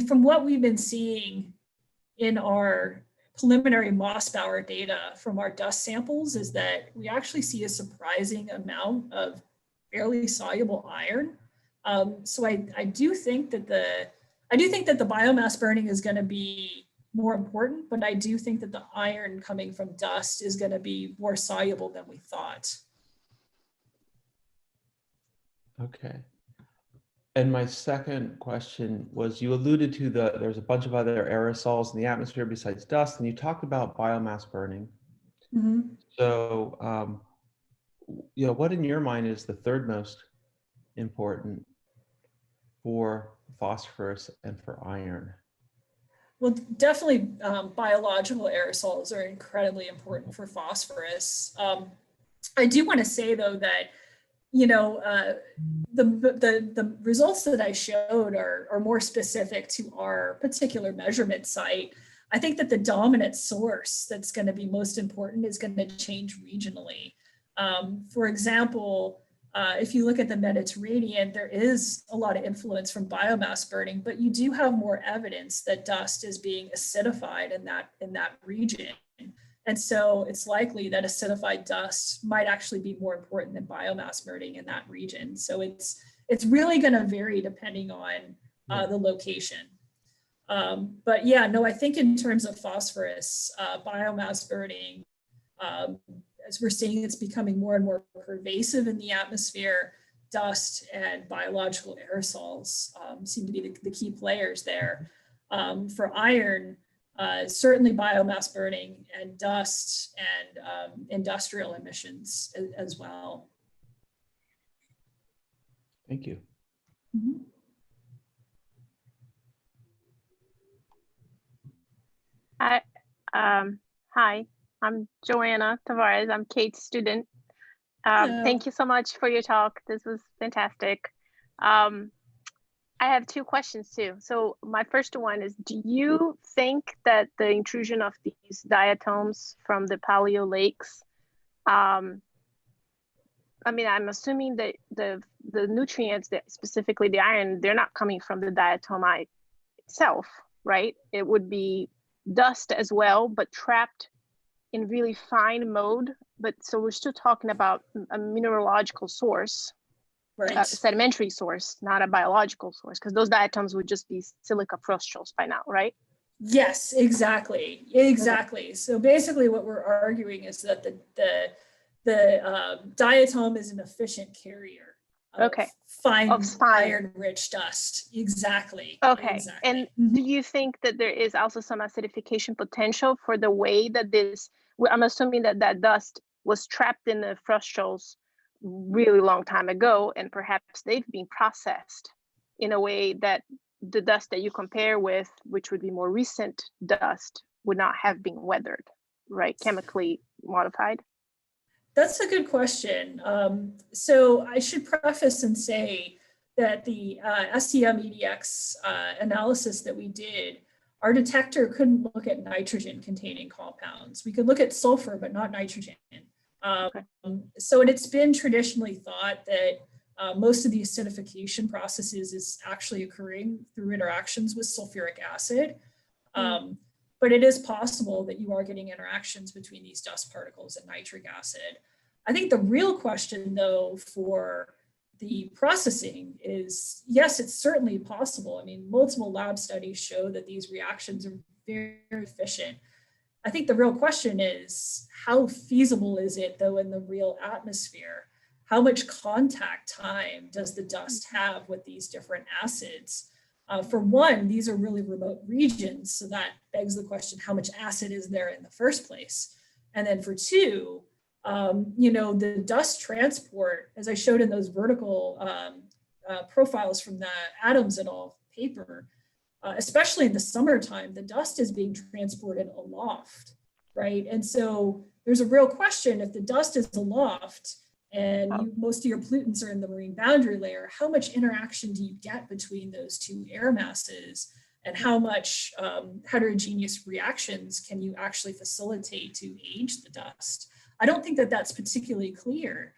from what we've been seeing in our preliminary Mossbauer data from our dust samples is that we actually see a surprising amount of fairly soluble iron. So I do think that the biomass burning is going to be more important, but I do think that the iron coming from dust is going to be more soluble than we thought. Okay. And my second question was, you alluded to there's a bunch of other aerosols in the atmosphere besides dust, and you talked about biomass burning. Mm-hmm. So, what in your mind is the third most important for phosphorus and for iron? Well, definitely biological aerosols are incredibly important for phosphorus. I do want to say though that, the results that I showed are more specific to our particular measurement site. I think that the dominant source that's going to be most important is going to change regionally. For example, If you look at the Mediterranean, there is a lot of influence from biomass burning, but you do have more evidence that dust is being acidified in that region. And so it's likely that acidified dust might actually be more important than biomass burning in that region. So it's really going to vary depending on the location. But yeah, no, I think in terms of phosphorus, biomass burning, as we're seeing, it's becoming more and more pervasive in the atmosphere. Dust and biological aerosols seem to be the key players there. For iron, certainly biomass burning and dust and industrial emissions as well. Thank you. Mm-hmm. Hi, I'm Joanna Tavares. I'm Kate's student. Thank you so much for your talk. This was fantastic. I have two questions too. So my first one is, do you think that the intrusion of these diatoms from the paleo lakes, I mean, I'm assuming that the nutrients, that specifically the iron, they're not coming from the diatom itself, right? It would be dust as well, but trapped in really fine mode. But so we're still talking about a mineralogical source, right. A sedimentary source, not a biological source, because those diatoms would just be silica frustrals by now, right? Yes, exactly. Okay. So basically what we're arguing is that the diatom is an efficient carrier of fine iron-rich dust. Exactly. Okay. Exactly. And do you think that there is also some acidification potential for the way that this, I'm assuming that that dust was trapped in the frustrals really long time ago, and perhaps they've been processed in a way that the dust that you compare with, which would be more recent dust, would not have been weathered, right? Chemically modified? That's a good question. So I should preface and say that the STM-EDX analysis that we did, our detector couldn't look at nitrogen-containing compounds. We could look at sulfur, but not nitrogen. So it's been traditionally thought that most of the acidification processes is actually occurring through interactions with sulfuric acid. But it is possible that you are getting interactions between these dust particles and nitric acid. I think the real question, though, for the processing is, yes, it's certainly possible. I mean, multiple lab studies show that these reactions are very, very efficient. I think the real question is, how feasible is it, though, in the real atmosphere? How much contact time does the dust have with these different acids? For one, these are really remote regions, so that begs the question, how much acid is there in the first place? And then for two, the dust transport, as I showed in those vertical profiles from the Adams et al. Paper, especially in the summertime, the dust is being transported aloft, right? And so there's a real question, if the dust is aloft and most of your pollutants are in the marine boundary layer, how much interaction do you get between those two air masses, and how much heterogeneous reactions can you actually facilitate to age the dust? I don't think that that's particularly clear.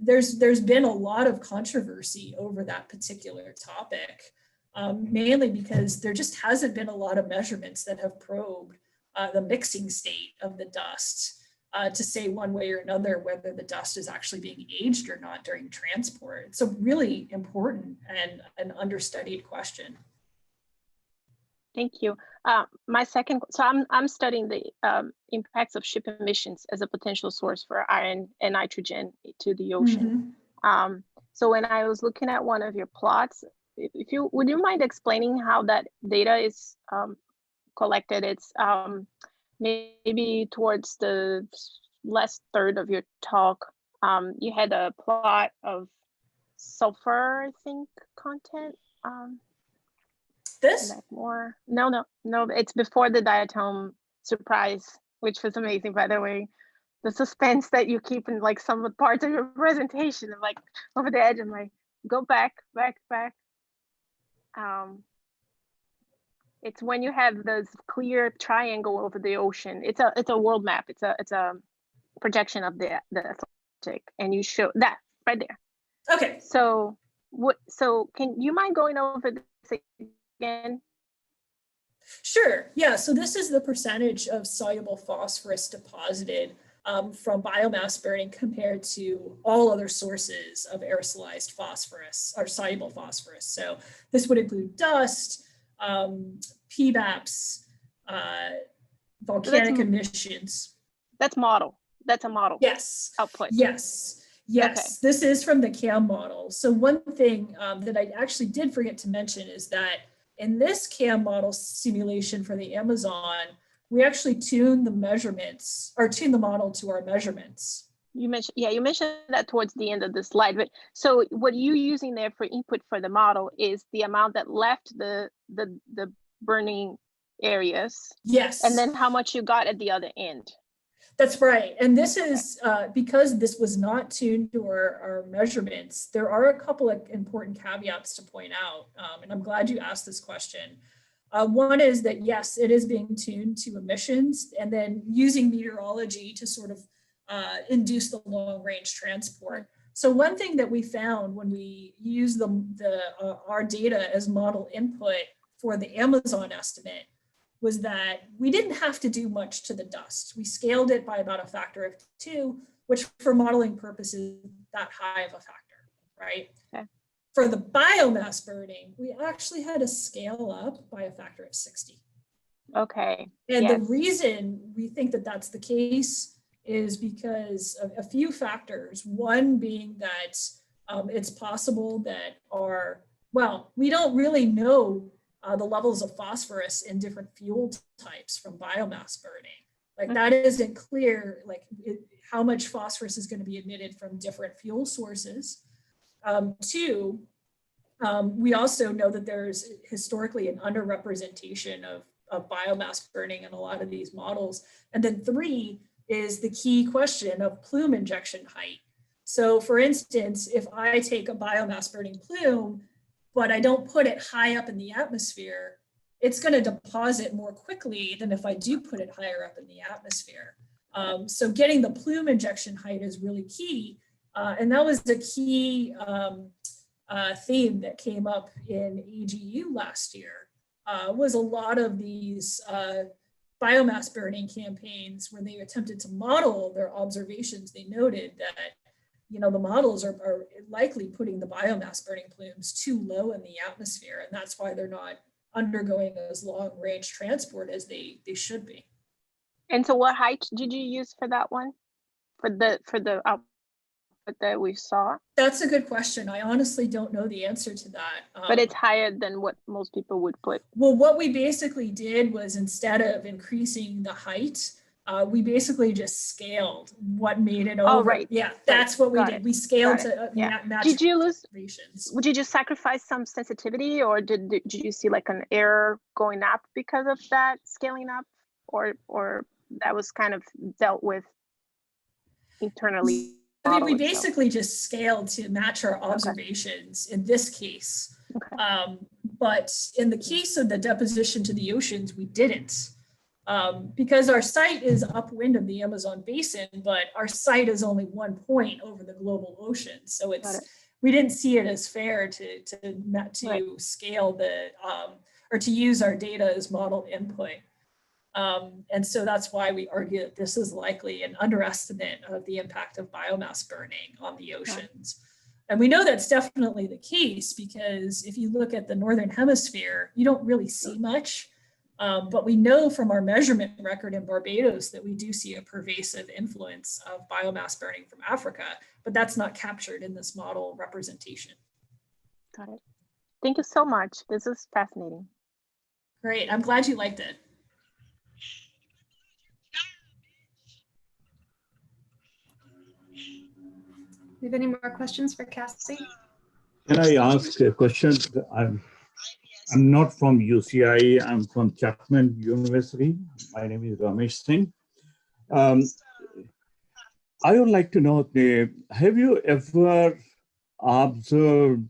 There's been a lot of controversy over that particular topic, mainly because there just hasn't been a lot of measurements that have probed the mixing state of the dust to say one way or another whether the dust is actually being aged or not during transport. It's a really important and an understudied question. Thank you. My second, so I'm studying the impacts of ship emissions as a potential source for iron and nitrogen to the ocean. So when I was looking at one of your plots, would you mind explaining how that data is collected? It's maybe towards the last third of your talk. You had a plot of sulfur, I think, content. This? More? No, it's before the diatom surprise, which was amazing, by the way. The suspense that you keep in like some parts of your presentation, I'm like over the edge, I'm like, go back. It's when you have this clear triangle over the ocean. It's a world map. It's a projection of the Atlantic, and you show that right there. Okay. So can you mind going over this again? Sure. Yeah. So this is the percentage of soluble phosphorus deposited from biomass burning compared to all other sources of aerosolized phosphorus or soluble phosphorus. So this would include dust, PBAPs, volcanic emissions. That's model. That's a model. Yes. Output. Yes. Yes. Okay. This is from the CAM model. So one thing that I actually did forget to mention is that in this CAM model simulation for the Amazon, we actually tune the measurements or tune the model to our measurements. You mentioned that towards the end of the slide. But so what you're using there for input for the model is the amount that left the burning areas. Yes. And then how much you got at the other end. That's right. And this is because this was not tuned to our measurements, there are a couple of important caveats to point out. And I'm glad you asked this question. One is that, yes, it is being tuned to emissions and then using meteorology to sort of induce the long range transport. So one thing that we found when we use our data as model input for the Amazon estimate was that we didn't have to do much to the dust. We scaled it by about a factor of 2, which for modeling purposes, that high of a factor, right? Okay. For the biomass burning, we actually had to scale up by a factor of 60. Okay. And the reason we think that that's the case is because of a few factors. One being that it's possible that we don't really know the levels of phosphorus in different fuel types from biomass burning. Like that isn't clear, how much phosphorus is going to be emitted from different fuel sources. 2, we also know that there's historically an underrepresentation of biomass burning in a lot of these models. And then 3 is the key question of plume injection height. So for instance, if I take a biomass burning plume, but I don't put it high up in the atmosphere, it's going to deposit more quickly than if I do put it higher up in the atmosphere. So getting the plume injection height is really key. And that was the key theme that came up in AGU last year, was a lot of these biomass burning campaigns where they attempted to model their observations. They noted that the models are likely putting the biomass burning plumes too low in the atmosphere, and that's why they're not undergoing as long range transport as they should be. And so what height did you use for that one? For the output that we saw? That's a good question. I honestly don't know the answer to that. But it's higher than what most people would put. Well, what we basically did was, instead of increasing the height, we basically just scaled what made it over. Oh, right. Yeah, that's what we did. We scaled to match. Did you would you just sacrifice some sensitivity, or did you see like an error going up because of that scaling up, or that was kind of dealt with internally? I mean, we basically just scaled to match our observations in this case. Okay. But in the case of the deposition to the oceans, we didn't. Because our site is upwind of the Amazon basin, but our site is only one point over the global ocean. So we didn't see it as fair to scale or to use our data as model input. And so that's why we argue that this is likely an underestimate of the impact of biomass burning on the oceans. And we know that's definitely the case, because if you look at the Northern Hemisphere, you don't really see much. But we know from our measurement record in Barbados that we do see a pervasive influence of biomass burning from Africa, but that's not captured in this model representation. Got it. Thank you so much. This is fascinating. Great. I'm glad you liked it. Do you have any more questions for Cassie? Can I ask a question? I'm not from UCI, I'm from Chapman University. My name is Ramesh Singh. I would like to know, have you ever observed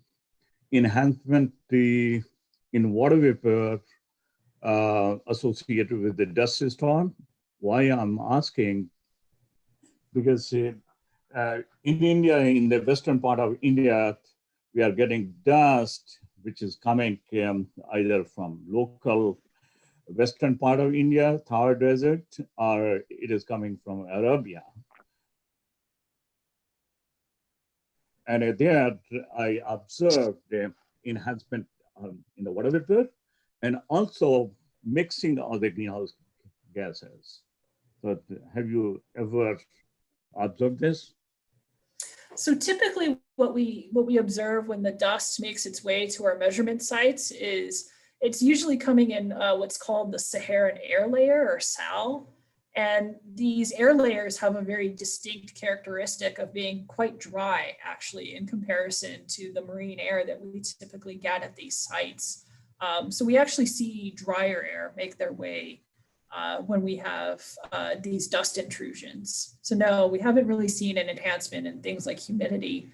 enhancement in water vapor associated with the dust storm? Why I'm asking, because in India, in the western part of India, we are getting dust, which is coming either from local western part of India, Thar Desert, or it is coming from Arabia. And there I observed the enhancement in the water vapor and also mixing of the greenhouse gases. So have you ever observed this? So typically what we observe when the dust makes its way to our measurement sites is it's usually coming in what's called the Saharan air layer, or SAL. And these air layers have a very distinct characteristic of being quite dry, actually, in comparison to the marine air that we typically get at these sites. So we actually see drier air make their way when we have these dust intrusions. So no, we haven't really seen an enhancement in things like humidity.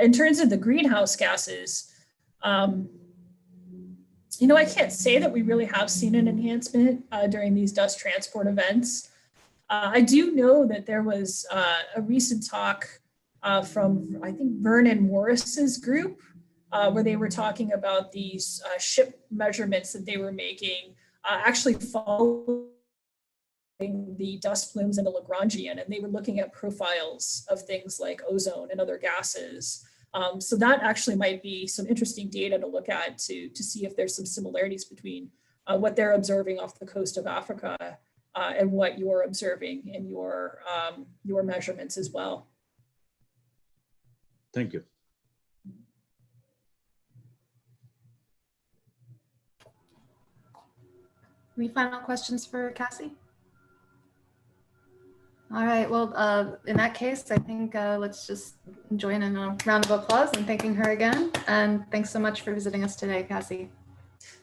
In terms of the greenhouse gases, you know, I can't say that we really have seen an enhancement during these dust transport events. I do know that there was a recent talk from, I think, Vernon Morris's group, where they were talking about these ship measurements that they were making actually following the dust plumes in the Lagrangian, and they were looking at profiles of things like ozone and other gases. So that actually might be some interesting data to look at to see if there's some similarities between what they're observing off the coast of Africa and what you're observing in your measurements as well. Thank you. Any final questions for Cassie? All right, well, in that case, I think let's just join in a round of applause and thanking her again. And thanks so much for visiting us today, Cassie.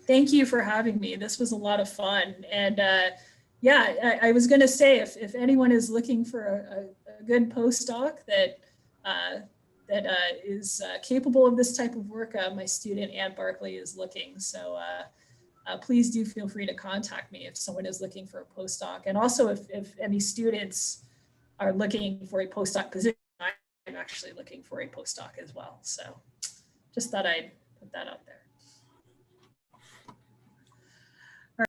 Thank you for having me. This was a lot of fun. And yeah, I was going to say, if anyone is looking for a good postdoc that is capable of this type of work, my student Ann Barkley is looking. So please do feel free to contact me if someone is looking for a postdoc. And also if any students are looking for a postdoc position, I'm actually looking for a postdoc as well. So just thought I'd put that out there.